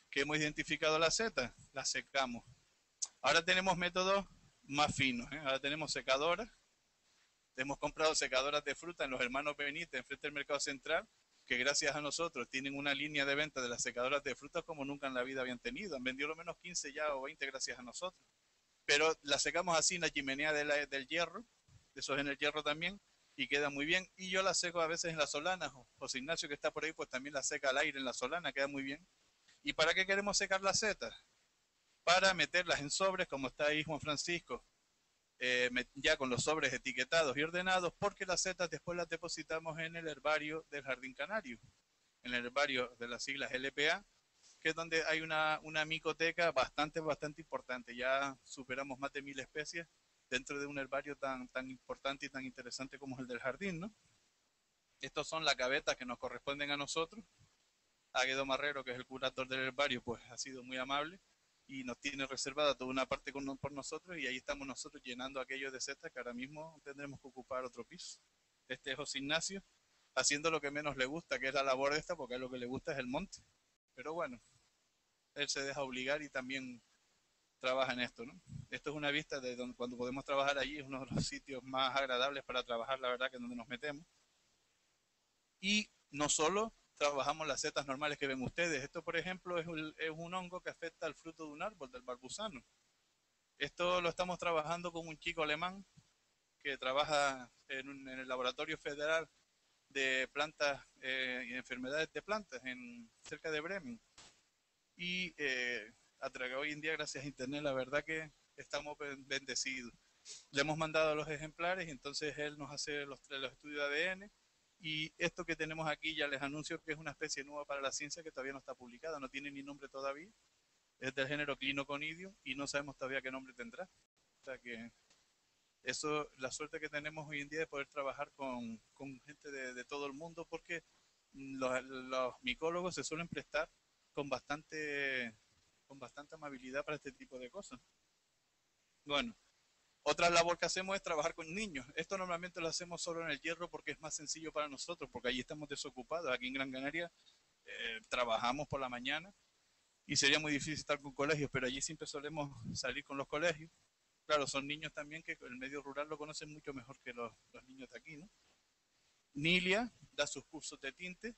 que hemos identificado las setas, las secamos. Ahora tenemos métodos más finos, ¿eh? Ahora tenemos secadoras. Hemos comprado secadoras de fruta en los hermanos Benítez, enfrente del Mercado Central, que gracias a nosotros tienen una línea de venta de las secadoras de frutas como nunca en la vida habían tenido. Han vendido lo menos 15 ya o 20 gracias a nosotros. Pero las secamos así en la chimenea del hierro, eso es en el hierro también, y queda muy bien. Y yo las seco a veces en la solana. José Ignacio, que está por ahí, pues también la seca al aire en la solana, queda muy bien. ¿Y para qué queremos secar las setas? Para meterlas en sobres, como está ahí Juan Francisco, ya con los sobres etiquetados y ordenados, porque las setas después las depositamos en el herbario del Jardín Canario, en el herbario de las siglas LPA, que es donde hay una micoteca bastante importante. Ya superamos más de 1000 especies dentro de un herbario tan importante y tan interesante como el del jardín, ¿no? Estos son las gavetas que nos corresponden a nosotros. Águedo Marrero, que es el curador del herbario, pues ha sido muy amable y nos tiene reservada toda una parte por nosotros, y ahí estamos nosotros llenando aquello de setas que ahora mismo tendremos que ocupar otro piso. Este es José Ignacio haciendo lo que menos le gusta, que es la labor esta, porque a lo que le gusta es el monte. Pero bueno, él se deja obligar y también trabaja en esto, ¿no? Esto es una vista de donde cuando podemos trabajar allí, es uno de los sitios más agradables para trabajar, la verdad, que es donde nos metemos. Y no solo trabajamos las setas normales que ven ustedes. Esto, por ejemplo, es un hongo que afecta al fruto de un árbol, del barbusano. Esto lo estamos trabajando con un chico alemán que trabaja en el Laboratorio Federal de Plantas y Enfermedades de Plantas cerca de Bremen. Y hoy en día, gracias a Internet, la verdad que estamos bendecidos. Le hemos mandado los ejemplares y entonces él nos hace los estudios de ADN. Y esto que tenemos aquí ya les anuncio que es una especie nueva para la ciencia que todavía no está publicada, no tiene ni nombre todavía. Es del género Clinoconidium y no sabemos todavía qué nombre tendrá. O sea que eso, la suerte que tenemos hoy en día de poder trabajar con gente de todo el mundo, porque los micólogos se suelen prestar con bastante amabilidad para este tipo de cosas. Bueno, otra labor que hacemos es trabajar con niños. Esto normalmente lo hacemos solo en el hierro porque es más sencillo para nosotros, porque allí estamos desocupados. Aquí en Gran Canaria trabajamos por la mañana y sería muy difícil estar con colegios, pero allí siempre solemos salir con los colegios. Claro, son niños también que el medio rural lo conocen mucho mejor que los niños de aquí, ¿no? Nilia da sus cursos de tinte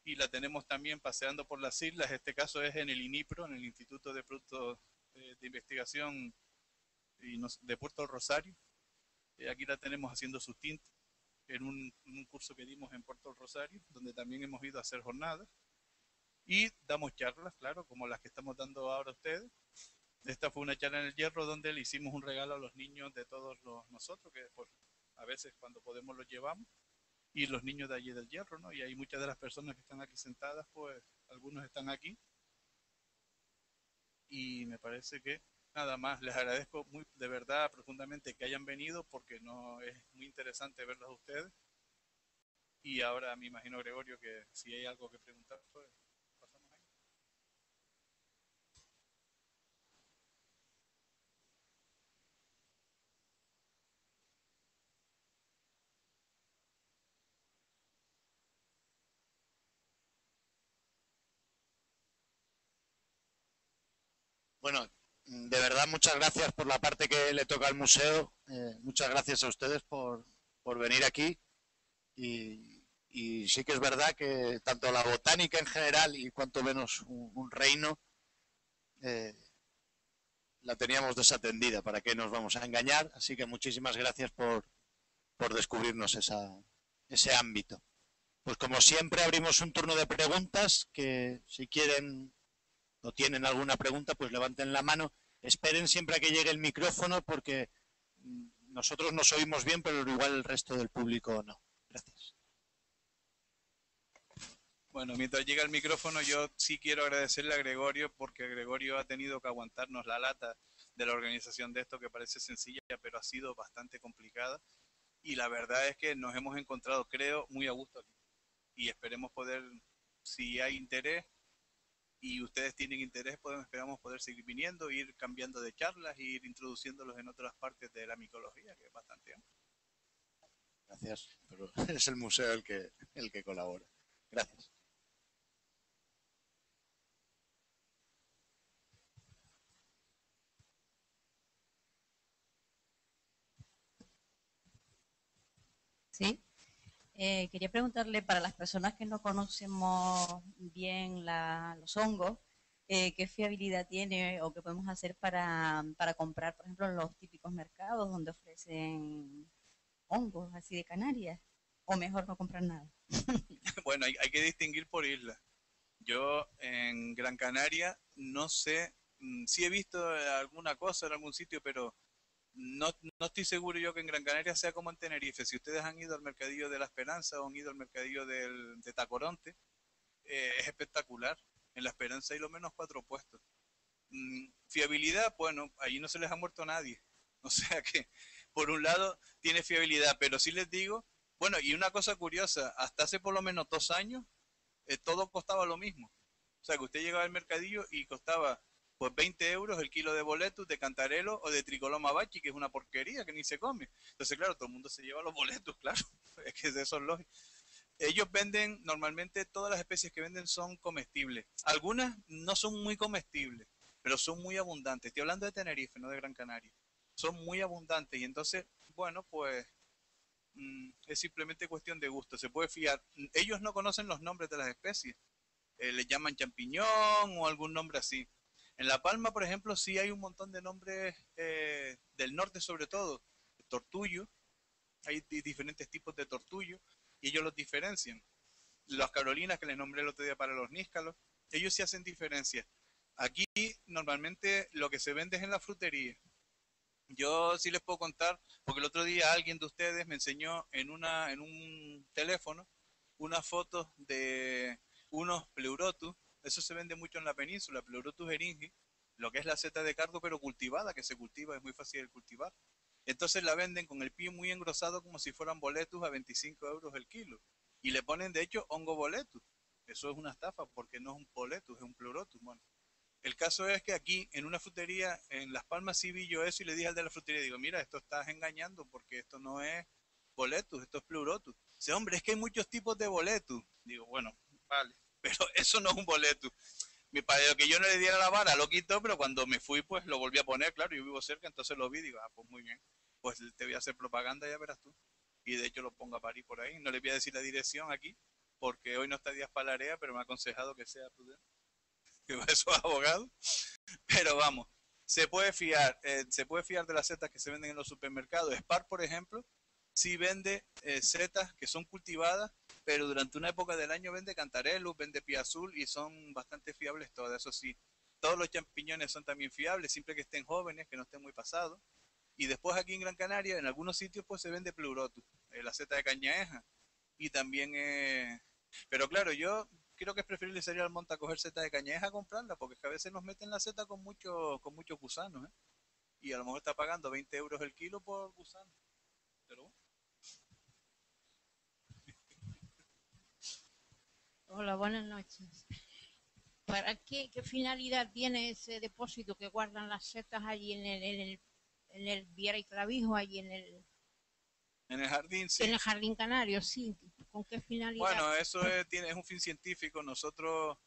y la tenemos también paseando por las islas. Este caso es en el INIPRO, en el Instituto de Productos de Investigación de Puerto Rosario. Aquí la tenemos haciendo sus tintes en un curso que dimos en Puerto Rosario, donde también hemos ido a hacer jornadas. Y damos charlas, claro, como las que estamos dando ahora a ustedes. Esta fue una charla en el hierro donde le hicimos un regalo a los niños de todos nosotros, que pues, a veces cuando podemos los llevamos, y los niños de allí del hierro, ¿no? Y hay muchas de las personas que están aquí sentadas, pues algunos están aquí. Y me parece que nada más, les agradezco muy, de verdad, profundamente que hayan venido, porque no es muy interesante verlos a ustedes. Y ahora me imagino, Gregorio, que si hay algo que preguntar, pues pasamos ahí. Bueno, de verdad, muchas gracias por la parte que le toca al museo. Muchas gracias a ustedes por venir aquí. Y sí que es verdad que tanto la botánica en general y cuanto menos un reino eh, la teníamos desatendida. ¿Para qué nos vamos a engañar? Así que muchísimas gracias por descubrirnos ese ámbito. Pues como siempre abrimos un turno de preguntas, que si quieren o tienen alguna pregunta, pues levanten la mano. Esperen siempre a que llegue el micrófono, porque nosotros nos oímos bien, pero igual el resto del público no. Gracias. Bueno, mientras llega el micrófono, yo sí quiero agradecerle a Gregorio, porque Gregorio ha tenido que aguantarnos la lata de la organización de esto, que parece sencilla, pero ha sido bastante complicada. Y la verdad es que nos hemos encontrado, creo, muy a gusto aquí. Y esperemos poder, si hay interés y ustedes tienen interés, esperamos poder seguir viniendo, ir cambiando de charlas, e ir introduciéndolos en otras partes de la micología, que es bastante amplio. Gracias, pero es el museo el que colabora. Gracias. Sí. Quería preguntarle para las personas que no conocemos bien los hongos, ¿qué fiabilidad tiene o qué podemos hacer para comprar, por ejemplo, en los típicos mercados donde ofrecen hongos así de Canarias? O mejor no comprar nada. Bueno, hay que distinguir por islas. Yo en Gran Canaria no sé, sí he visto alguna cosa en algún sitio, pero no estoy seguro yo que en Gran Canaria sea como en Tenerife. Si ustedes han ido al mercadillo de la Esperanza o han ido al mercadillo de Tacoronte, es espectacular. En la Esperanza hay lo menos 4 puestos. Fiabilidad, bueno, allí no se les ha muerto nadie. O sea que, por un lado, tiene fiabilidad, pero sí les digo, bueno, y una cosa curiosa, hasta hace por lo menos 2 años, todo costaba lo mismo. O sea, que usted llegaba al mercadillo y costaba pues 20 euros el kilo de boletus, de cantarelo o de tricoloma bachi, que es una porquería que ni se come. Entonces, claro, todo el mundo se lleva los boletus, claro. Es que eso es lógico. Ellos venden, normalmente todas las especies que venden son comestibles. Algunas no son muy comestibles, pero son muy abundantes. Estoy hablando de Tenerife, no de Gran Canaria. Son muy abundantes y entonces, bueno, pues es simplemente cuestión de gusto. Se puede fiar. Ellos no conocen los nombres de las especies. Le llaman champiñón o algún nombre así. En La Palma, por ejemplo, sí hay un montón de nombres del norte sobre todo. Tortuyo, hay diferentes tipos de tortuyo y ellos los diferencian. Las carolinas que les nombré el otro día para los níscalos, ellos sí hacen diferencia. Aquí normalmente lo que se vende es en la frutería. Yo sí les puedo contar, porque el otro día alguien de ustedes me enseñó en un teléfono unas fotos de unos pleurotus. Eso se vende mucho en la península, pleurotus eringi, lo que es la seta de cardo, pero cultivada, que se cultiva, es muy fácil de cultivar. Entonces la venden con el pie muy engrosado como si fueran boletus a 25 euros el kilo. Y le ponen, de hecho, hongo boletus. Eso es una estafa porque no es un boletus, es un pleurotus. Bueno, el caso es que aquí, en una frutería, en Las Palmas, sí vi yo eso y le dije al de la frutería, digo, mira, esto estás engañando porque esto no es boletus, esto es pleurotus. Dice, hombre, es que hay muchos tipos de boletus. Digo, bueno, vale, pero eso no es un boletus. Mi padre, que yo no le diera la vara, lo quitó, pero cuando me fui, pues lo volví a poner, claro, yo vivo cerca, entonces lo vi, digo, ah, pues muy bien, pues te voy a hacer propaganda, ya verás tú. Y de hecho lo pongo a parir por ahí, no le voy a decir la dirección aquí, porque hoy no está Díaz Palarea, pero me ha aconsejado que sea prudente, que eso es abogado. Pero vamos, se puede fiar de las setas que se venden en los supermercados. Spar, por ejemplo, sí vende setas que son cultivadas, pero durante una época del año vende cantarelus, vende pie azul y son bastante fiables todas, eso sí. Todos los champiñones son también fiables, siempre que estén jóvenes, que no estén muy pasados. Y después aquí en Gran Canaria, en algunos sitios, pues se vende pleurotus, la seta de cañaeja. Y también, pero claro, yo creo que es preferible salir al monte a coger seta de cañaeja a comprarla, porque es que a veces nos meten la seta con muchos gusanos, ¿eh? Y a lo mejor está pagando 20 euros el kilo por gusano. Pero bueno. Hola, buenas noches. ¿Para qué finalidad tiene ese depósito que guardan las setas allí en el Viera y Clavijo, allí En el jardín, en sí. el Jardín Canario? Sí. ¿Con qué finalidad? Bueno, eso es un fin científico. Nosotros,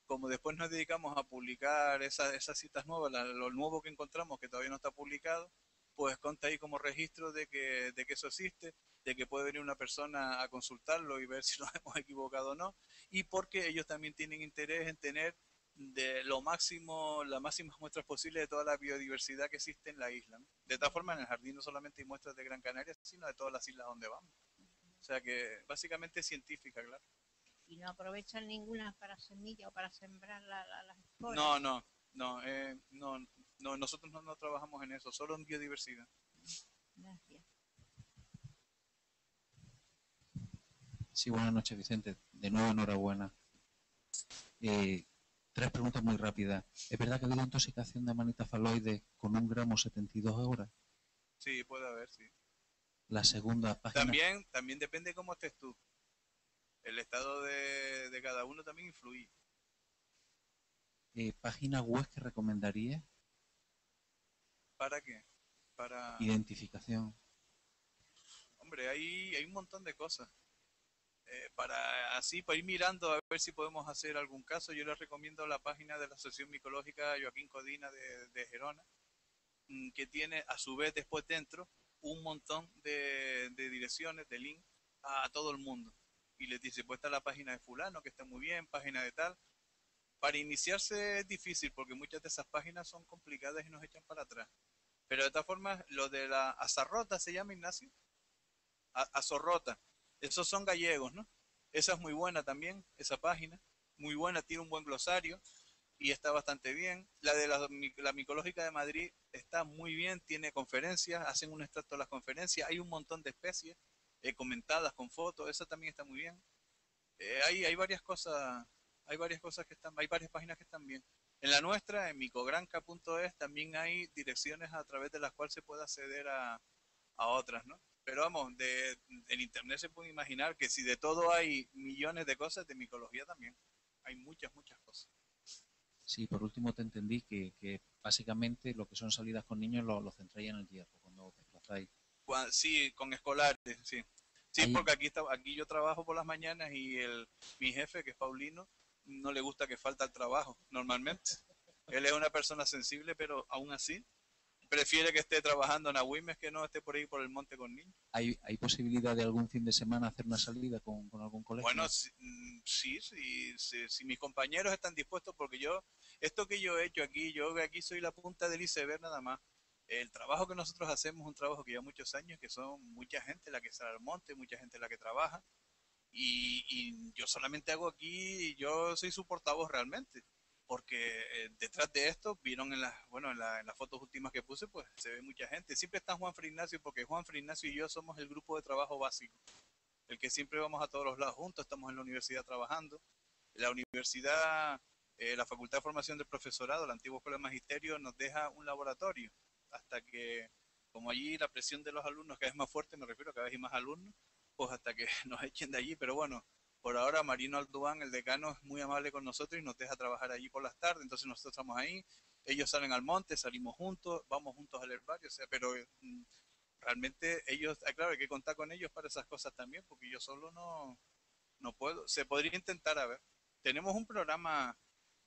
como después nos dedicamos a publicar esas citas nuevas, lo nuevo que encontramos que todavía no está publicado, pues consta ahí como registro de que eso existe, de que puede venir una persona a consultarlo y ver si nos hemos equivocado o no, y porque ellos también tienen interés en tener de lo máximo, las máximas muestras posibles de toda la biodiversidad que existe en la isla, ¿no? De esta forma, en el jardín no solamente hay muestras de Gran Canaria, sino de todas las islas donde vamos. O sea que básicamente es científica, claro. Y no aprovechan ninguna para semilla o para sembrar las esporas. No, no, no, no, nosotros no trabajamos en eso, solo en biodiversidad. Gracias. Sí, buenas noches, Vicente. De nuevo, enhorabuena. Eh, Tres preguntas muy rápidas. ¿Es verdad que ha habido intoxicación de amanita faloide con 1 gramo 72 horas? Sí, puede haber, sí. La segunda página. También depende cómo estés tú. El estado de cada uno también influye. Página web que recomendaría. ¿Para qué? Para... Identificación. Hombre, hay un montón de cosas. Para ir mirando a ver si podemos hacer algún caso, yo les recomiendo la página de la Asociación Micológica Joaquín Codina de Gerona, que tiene a su vez después dentro un montón de direcciones, de links, a todo el mundo. Y les dice, pues está la página de fulano, que está muy bien, página de tal. Para iniciarse es difícil porque muchas de esas páginas son complicadas y nos echan para atrás. Pero de todas formas, lo de la Azarrota se llama, Ignacio. Azorrota. Esos son gallegos, ¿no? Esa es muy buena también, esa página. Muy buena, tiene un buen glosario y está bastante bien. La de la Micológica de Madrid está muy bien, tiene conferencias, hacen un extracto de las conferencias, hay un montón de especies comentadas con fotos, esa también está muy bien. Hay varias cosas, hay varias páginas que están bien. En la nuestra, en micogranca.es, también hay direcciones a través de las cuales se puede acceder a otras, ¿no? Pero vamos, en internet se puede imaginar que si de todo hay millones de cosas, de micología también. Hay muchas, muchas cosas. Sí, por último te entendí que básicamente lo que son salidas con niños lo centráis en el Hierro, cuando os desplazáis. Sí, con escolares, sí. Sí, Ahí, porque aquí yo trabajo por las mañanas y mi jefe, que es Paulino, no le gusta que falta el trabajo, normalmente. Él es una persona sensible, pero aún así prefiere que esté trabajando en Agüimes que no esté por ahí por el monte con niños. ¿hay posibilidad de algún fin de semana hacer una salida con algún colegio? Bueno, si mis compañeros están dispuestos, porque esto que yo he hecho aquí, yo aquí soy la punta del iceberg nada más. El trabajo que nosotros hacemos es un trabajo que lleva muchos años, que son mucha gente la que sale al monte, mucha gente la que trabaja, y yo solamente hago aquí, yo soy su portavoz realmente, porque detrás de esto, vieron en las fotos últimas que puse, pues se ve mucha gente. Siempre está Juan Fray Ignacio, porque Juan Fray Ignacio y yo somos el grupo de trabajo básico, el que siempre vamos a todos los lados juntos, estamos en la universidad trabajando. La universidad, la Facultad de Formación del Profesorado, la antigua Escuela de Magisterio, nos deja un laboratorio hasta que, como allí la presión de los alumnos cada vez más fuerte, me refiero a cada vez hay más alumnos, pues hasta que nos echen de allí. Pero bueno, por ahora Marino Alduán, el decano, es muy amable con nosotros y nos deja trabajar allí por las tardes, entonces nosotros estamos ahí, ellos salen al monte, salimos juntos, vamos juntos al herbario, o sea, pero realmente ellos, claro, hay que contar con ellos para esas cosas también, porque yo solo no puedo. Se podría intentar, a ver. Tenemos un programa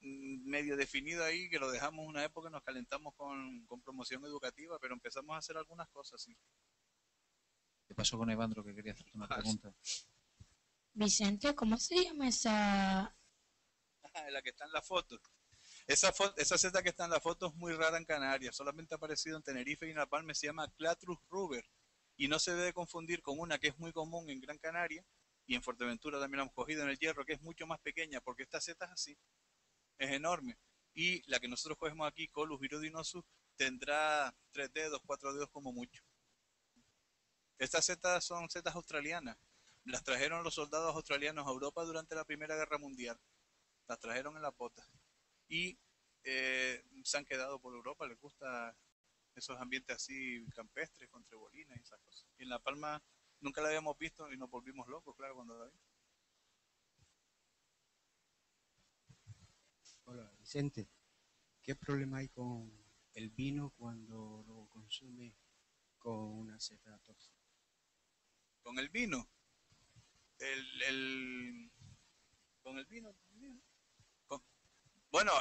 medio definido ahí que lo dejamos una época, nos calentamos con promoción educativa, pero empezamos a hacer algunas cosas, sí. ¿Qué pasó con Evandro, que quería hacerte una pregunta? Vicente, ¿cómo se llama esa? La que está en la foto. Esa seta que está en la foto es muy rara en Canarias, solamente ha aparecido en Tenerife y en La Palma, se llama Clatrus ruber, y no se debe confundir con una que es muy común en Gran Canaria, y en Fuerteventura también la hemos cogido en el Hierro, que es mucho más pequeña, porque esta seta es así, es enorme, y la que nosotros cogemos aquí, Colus viridinosus, tendrá 3 dedos, 4 dedos como mucho. Estas setas son setas australianas, las trajeron los soldados australianos a Europa durante la Primera Guerra Mundial, las trajeron en las botas, y se han quedado por Europa, les gusta esos ambientes así campestres, con trebolinas y esas cosas. Y en La Palma nunca la habíamos visto y nos volvimos locos, claro, cuando la vimos. Hola, Vicente. ¿Qué problema hay con el vino cuando lo consume con una seta tóxica? Con el vino, con el vino, con, bueno,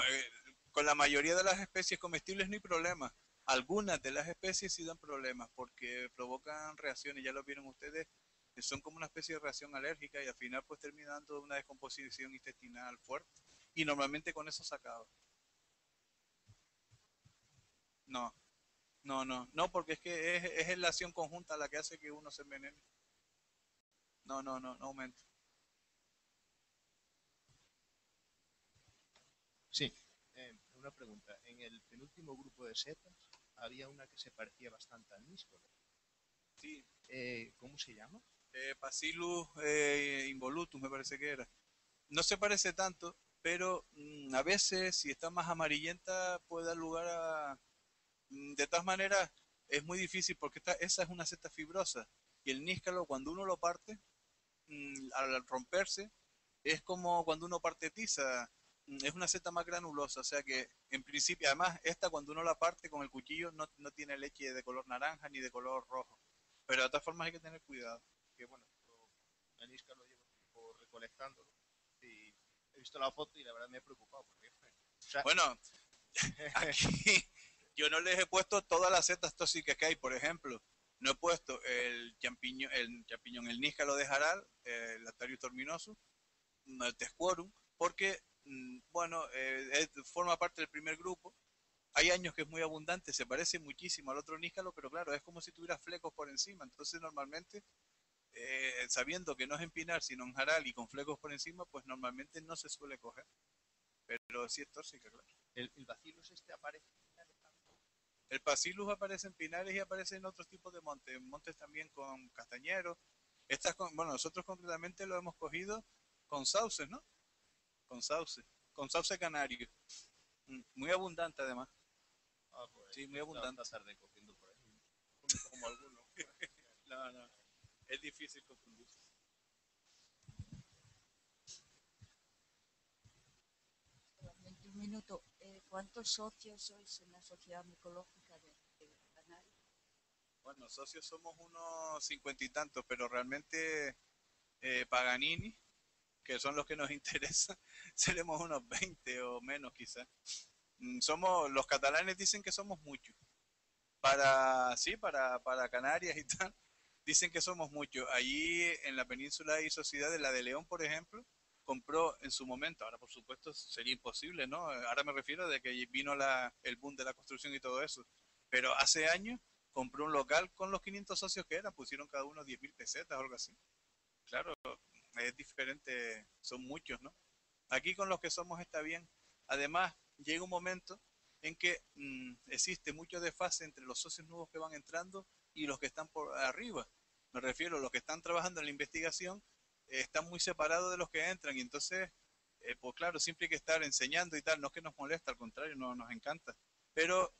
con la mayoría de las especies comestibles no hay problema. Algunas de las especies sí dan problemas porque provocan reacciones, ya lo vieron ustedes, que son como una especie de reacción alérgica y al final pues termina dando una descomposición intestinal fuerte. Y normalmente con eso se acaba. No, no, porque es que es la acción conjunta la que hace que uno se envenene. No aumenta. Sí, una pregunta. En el penúltimo grupo de setas había una que se parecía bastante al níscolo. Sí. ¿Cómo se llama? Bacillus involutus me parece que era. No se parece tanto, pero a veces si está más amarillenta puede dar lugar a... de todas maneras es muy difícil porque esa es una seta fibrosa y el níscalo cuando uno lo parte, al romperse, es como cuando uno parte tiza, es una seta más granulosa, o sea que en principio, además esta cuando uno la parte con el cuchillo no tiene leche de color naranja ni de color rojo, pero de todas formas hay que tener cuidado. Que bueno, la níscalo lo llevo tiempo recolectándolo y he visto la foto y la verdad me he preocupado porque, o sea, bueno, aquí yo no les he puesto todas las setas tóxicas que hay, por ejemplo, no he puesto el el níscalo de Jaral, el Lactarius torminosus, el Tesquorum, porque, bueno, forma parte del primer grupo. Hay años que es muy abundante, se parece muchísimo al otro níscalo, pero claro, es como si tuviera flecos por encima. Entonces, normalmente, sabiendo que no es en pinar, sino en jaral y con flecos por encima, pues normalmente no se suele coger. Pero sí es tóxica, claro. El bacillus aparece en pinares también. El bacillus aparece en pinares y aparece en otros tipos de montes. En montes también con castañeros. Bueno, nosotros concretamente lo hemos cogido con sauces, ¿no? Con sauce canario. Muy abundante además. Ah, pues Sí, muy abundante. esta tarde cogiendo por ahí. Como alguno. No, es difícil confundirse. Solamente un minuto. ¿Cuántos socios sois en la Sociedad Micológica de Canarias? Bueno, socios somos unos 50 y tantos, pero realmente Paganini, que son los que nos interesan, seremos unos 20 o menos quizás. Los catalanes dicen que somos muchos. Para Canarias y tal, dicen que somos muchos. Allí en la península hay sociedades, la de León, por ejemplo, compró en su momento, ahora por supuesto sería imposible, ¿no? Ahora me refiero de que vino el boom de la construcción y todo eso, pero hace años compró un local con los 500 socios que eran, pusieron cada uno 10.000 pesetas o algo así. Claro, es diferente, son muchos, ¿no? Aquí con los que somos está bien. Además, llega un momento en que existe mucho desfase entre los socios nuevos que van entrando y los que están por arriba. Me refiero a los que están trabajando en la investigación, están muy separados de los que entran y entonces, pues claro, siempre hay que estar enseñando y tal, no es que nos molesta, al contrario, nos encanta. Pero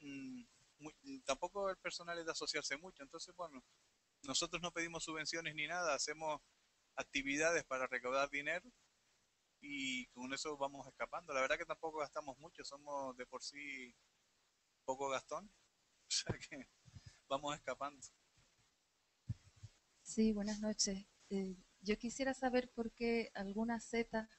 tampoco el personal es de asociarse mucho, entonces, bueno, nosotros no pedimos subvenciones ni nada, hacemos actividades para recaudar dinero y con eso vamos escapando. La verdad que tampoco gastamos mucho, somos de por sí poco gastón, o sea que vamos escapando. Sí, buenas noches. Yo quisiera saber por qué algunas setas,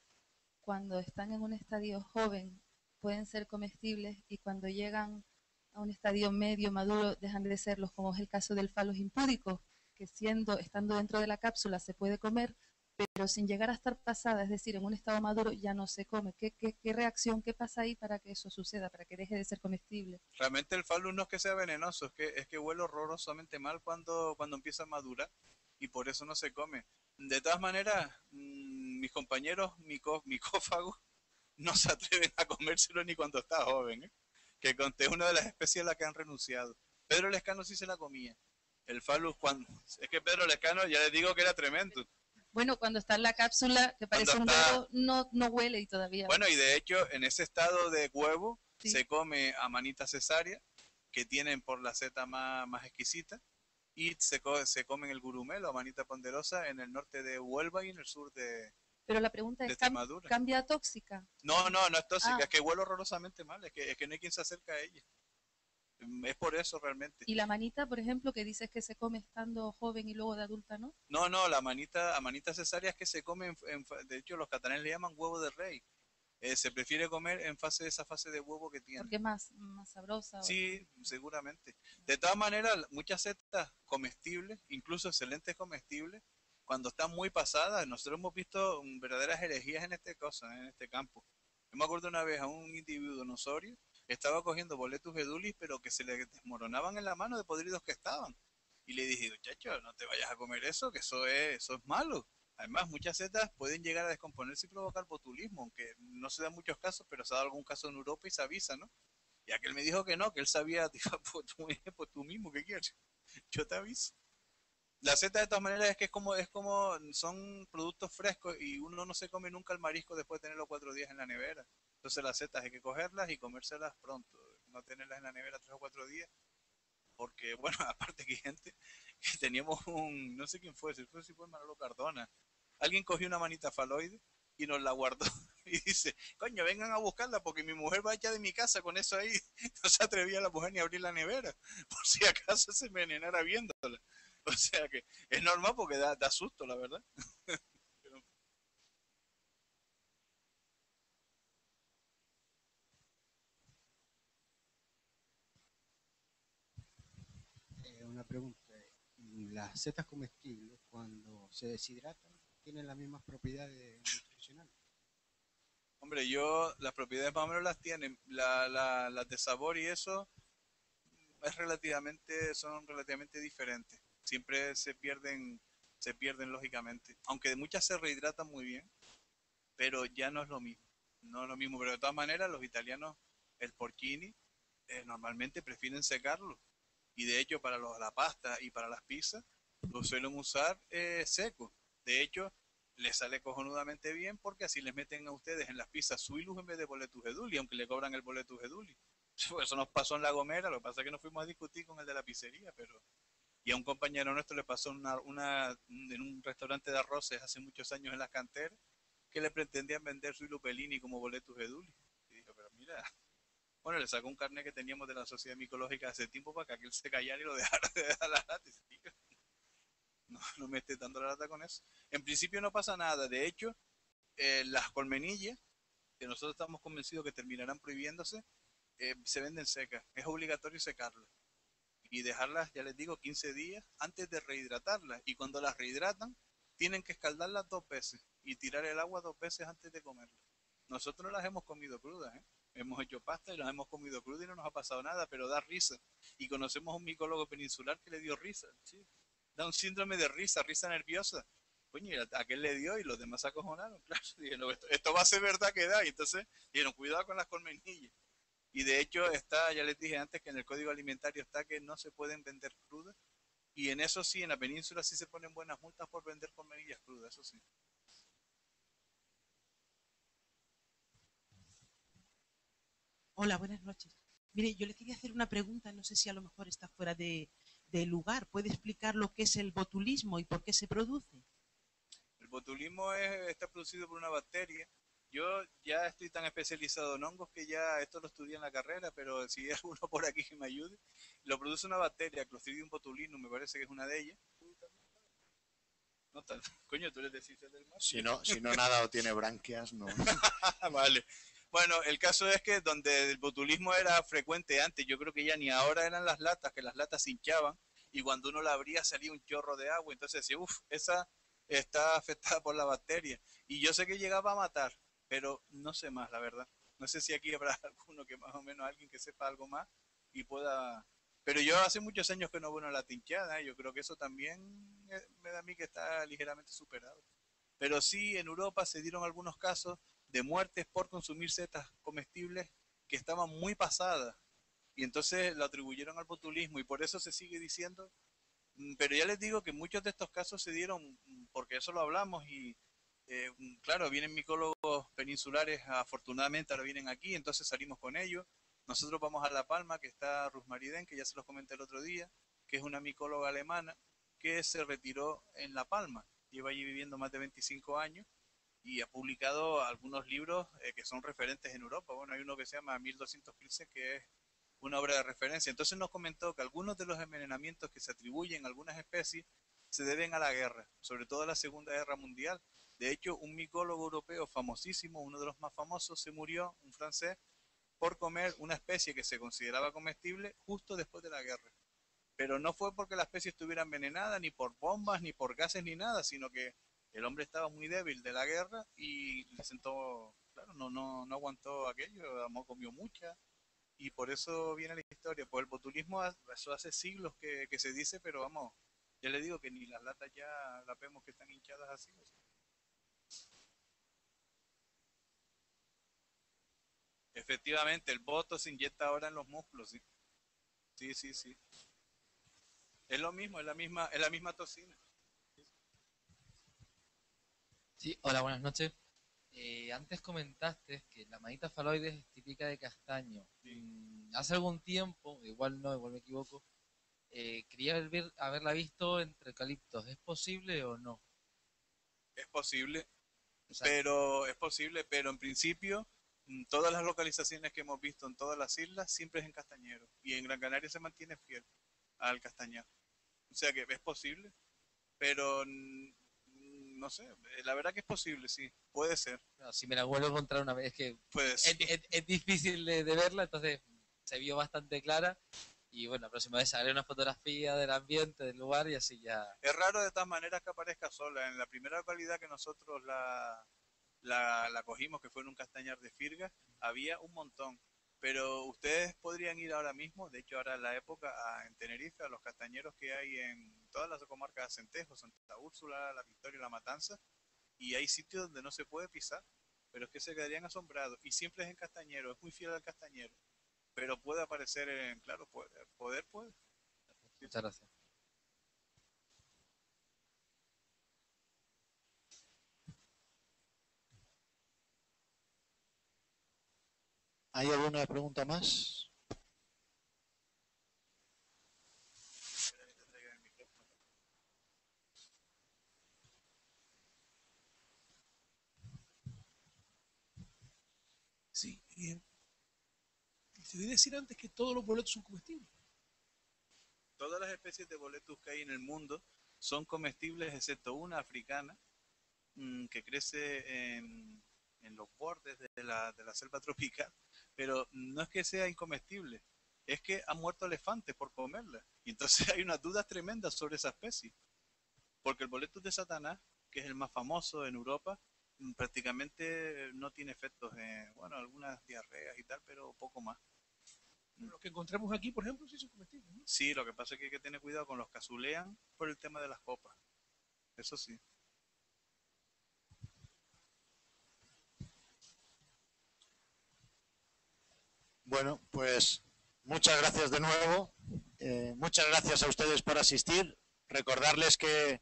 cuando están en un estadio joven, pueden ser comestibles y cuando llegan a un estadio medio maduro dejan de serlos, como es el caso del Phallus impúdico, que estando dentro de la cápsula se puede comer, pero sin llegar a estar pasada, es decir, en un estado maduro ya no se come. ¿Qué reacción, qué pasa ahí para que eso suceda, para que deje de ser comestible? Realmente el Phallus no es que sea venenoso, es que huele horrorosamente mal cuando empieza a madurar y por eso no se come. De todas maneras, mis compañeros micófagos no se atreven a comérselo ni cuando está joven, ¿eh? Que conté una de las especies a las que han renunciado. Pedro Lescano sí se la comía. El Phallus, es que Pedro Lescano, ya les digo que era tremendo. Bueno, cuando está en la cápsula, que parece un huevo, no huele y todavía. Bueno, y de hecho, en ese estado de huevo, sí, se come a manita cesárea, que tienen por la seta más exquisita, y se comen el gurumelo, a manita ponderosa, en el norte de Huelva y en el sur de Pero la pregunta es, ¿cambia tóxica? No es tóxica, es que huele horrorosamente mal, es que no hay quien se acerca a ella. Es por eso realmente. ¿Y la manita, por ejemplo, que dices que se come estando joven y luego de adulta, no? No, a manita cesárea es que se come, de hecho los catalanes le llaman huevo de rey. Se prefiere comer en esa fase de huevo que tiene. Porque es más sabrosa. Sí, seguramente. De todas maneras, muchas setas comestibles, incluso excelentes comestibles, cuando están muy pasadas, nosotros hemos visto verdaderas herejías en este campo. Yo me acuerdo una vez a un individuo en Osorio, estaba cogiendo boletus edulis, pero que se le desmoronaban en la mano de podridos que estaban. Y le dije, muchacho, no te vayas a comer eso, que eso es malo. Además, muchas setas pueden llegar a descomponerse y provocar botulismo, aunque no se dan muchos casos, pero se ha dado algún caso en Europa y se avisa, ¿no? Y aquel me dijo que no, que él sabía, dijo, pues tú mismo, ¿qué quieres? Yo te aviso. La seta de todas maneras es como son productos frescos y uno no se come nunca el marisco después de tenerlo 4 días en la nevera. Entonces las setas hay que cogerlas y comérselas pronto, no tenerlas en la nevera 3 o 4 días. Porque, bueno, aparte que hay gente que teníamos no sé quién fue, si fue Manolo Cardona. Alguien cogió una manita faloide y nos la guardó y dice, coño, vengan a buscarla porque mi mujer va ya de mi casa con eso ahí. No se atrevía la mujer ni a abrir la nevera, por si acaso se envenenara viéndola. O sea que es normal porque da susto, la verdad. Una pregunta. las setas comestibles, cuando se deshidratan, tienen las mismas propiedades nutricionales. Hombre, las propiedades más o menos las tienen. Las de sabor y eso son relativamente diferentes. Siempre se pierden lógicamente. Aunque muchas se rehidratan muy bien, pero ya no es lo mismo. No es lo mismo, pero de todas maneras los italianos, el porcini, normalmente prefieren secarlo. Y de hecho para la pasta y para las pizzas lo suelen usar seco. De hecho, les sale cojonudamente bien porque así les meten a ustedes en las pizzas suilus en vez de boletus eduli, aunque le cobran el boletus eduli. Eso nos pasó en La Gomera, lo que pasa es que nos fuimos a discutir con el de la pizzería, y a un compañero nuestro le pasó en un restaurante de arroces hace muchos años en Las Canteras, que le pretendían vender suilu Pellini como boletus eduli. Y dijo, pero mira, bueno, le sacó un carnet que teníamos de la Sociedad Micológica hace tiempo para que aquel se callara y lo dejara de dar la lata. No me esté dando la lata con eso. En principio no pasa nada. De hecho, las colmenillas, que nosotros estamos convencidos que terminarán prohibiéndose, se venden secas. Es obligatorio secarlas y dejarlas, ya les digo, 15 días antes de rehidratarlas. Y cuando las rehidratan, tienen que escaldarlas 2 veces y tirar el agua 2 veces antes de comerlas. Nosotros las hemos comido crudas, ¿eh? Hemos hecho pasta y las hemos comido crudas y no nos ha pasado nada, pero da risa. Y conocemos a un micólogo peninsular que le dio risa. Sí. Da un síndrome de risa nerviosa. Coño, a aquel le dio y los demás se acojonaron. Claro, dije, no, esto va a ser verdad que da. Y entonces dijeron, cuidado con las colmenillas. Y de hecho está, ya les dije antes que en el código alimentario está que no se pueden vender crudas. Y en eso sí, en la península sí se ponen buenas multas por vender colmenillas crudas, eso sí. Hola, buenas noches. Mire, yo le quería hacer una pregunta, no sé si a lo mejor está fuera de lugar. ¿Puede explicar lo que es el botulismo y por qué se produce? El botulismo está producido por una bacteria. Yo ya estoy tan especializado en hongos que ya esto lo estudié en la carrera, pero si hay alguno por aquí que me ayude. Lo produce una bacteria, Clostridium botulinum, me parece que es una de ellas. No tal. Coño, tú eres de ciencias del mar. Si no nada o tiene branquias, no. Vale. Bueno, el caso es que donde el botulismo era frecuente antes, yo creo que ya ni ahora eran las latas, que las latas se hinchaban y cuando uno la abría salía un chorro de agua, entonces decía, esa está afectada por la bacteria. Y yo sé que llegaba a matar, pero no sé más, la verdad. No sé si aquí habrá alguno que más o menos, alguien que sepa algo más y pueda... Pero yo hace muchos años que no veo una lata hinchada, yo creo que eso también me da a mí que está ligeramente superado. Pero sí, en Europa se dieron algunos casos de muertes por consumir setas comestibles que estaban muy pasadas y entonces lo atribuyeron al botulismo y por eso se sigue diciendo, pero ya les digo que muchos de estos casos se dieron porque eso lo hablamos y claro, vienen micólogos peninsulares, afortunadamente ahora vienen aquí, entonces salimos con ellos. Nosotros vamos a La Palma, que está Ruth Mariden, que ya se los comenté el otro día, que es una micóloga alemana que se retiró en La Palma, lleva allí viviendo más de 25 años y ha publicado algunos libros que son referentes en Europa. Bueno, hay uno que se llama 1215, que es una obra de referencia. Entonces nos comentó que algunos de los envenenamientos que se atribuyen a algunas especies se deben a la guerra, sobre todo a la Segunda Guerra Mundial. De hecho, un micólogo europeo famosísimo, uno de los más famosos, se murió, un francés, por comer una especie que se consideraba comestible justo después de la guerra. Pero no fue porque la especie estuviera envenenada, ni por bombas, ni por gases, ni nada, sino que el hombre estaba muy débil de la guerra y le sentó, claro, no aguantó aquello, comió mucha y por eso viene la historia. Pues el botulismo, eso hace siglos que se dice, pero vamos, ya le digo que ni las latas ya las vemos que están hinchadas así. Efectivamente, el boto se inyecta ahora en los músculos, sí. Sí. Es lo mismo, es la misma toxina. Sí, hola, buenas noches. Antes comentaste que la manita faloides es típica de castaño. Hace algún tiempo, igual me equivoco, quería haberla visto entre eucaliptos. ¿Es posible o no? Es posible, pero en principio todas las localizaciones que hemos visto en todas las islas siempre es en castañero y en Gran Canaria se mantiene fiel al castañar. O sea que es posible, pero no sé, la verdad que es posible, sí, puede ser. No, si me la vuelvo a encontrar una vez, es que puede ser. Es difícil de verla, entonces se vio bastante clara Y bueno, la próxima vez haré una fotografía del ambiente, del lugar y así ya. Es raro de todas maneras que aparezca sola. En la primera localidad que nosotros la cogimos, que fue en un castañar de Firgas, había un montón. Pero ustedes podrían ir ahora mismo, de hecho ahora en la época, en Tenerife, a los castañeros que hay en todas las comarcas de Acentejo, Santa Úrsula, La Victoria y La Matanza, y hay sitios donde no se puede pisar, pero es que se quedarían asombrados. Y siempre es en castañero, es muy fiel al castañero. Pero puede aparecer en, claro, puede. Muchas gracias. ¿Hay alguna pregunta más? Sí, te voy a decir antes que todos los boletos son comestibles. Todas las especies de boletus que hay en el mundo son comestibles, excepto una africana que crece en los bordes de la selva tropical, pero no es que sea incomestible, es que han muerto elefantes por comerla. Y entonces hay unas dudas tremendas sobre esa especie. Porque el boletus de Satanás, que es el más famoso en Europa, prácticamente no tiene efectos en, bueno, algunas diarreas y tal, pero poco más. Los que encontramos aquí, por ejemplo, sí son comestibles, ¿no? Sí, lo que pasa es que hay que tener cuidado con los que azulean por el tema de las copas. Eso sí. Bueno, pues muchas gracias de nuevo. Muchas gracias a ustedes por asistir. Recordarles que,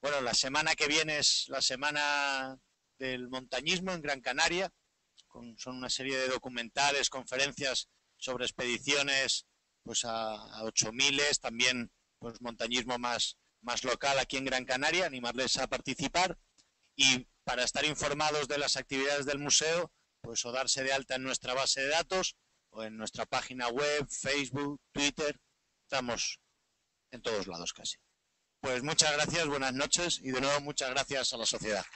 bueno, la semana que viene es la semana del montañismo en Gran Canaria. Son una serie de documentales, conferencias sobre expediciones pues a 8000, también pues montañismo más local aquí en Gran Canaria, animarles a participar y para estar informados de las actividades del museo, pues o darse de alta en nuestra base de datos o en nuestra página web, Facebook, Twitter, estamos en todos lados casi. Pues muchas gracias, buenas noches y de nuevo muchas gracias a la sociedad.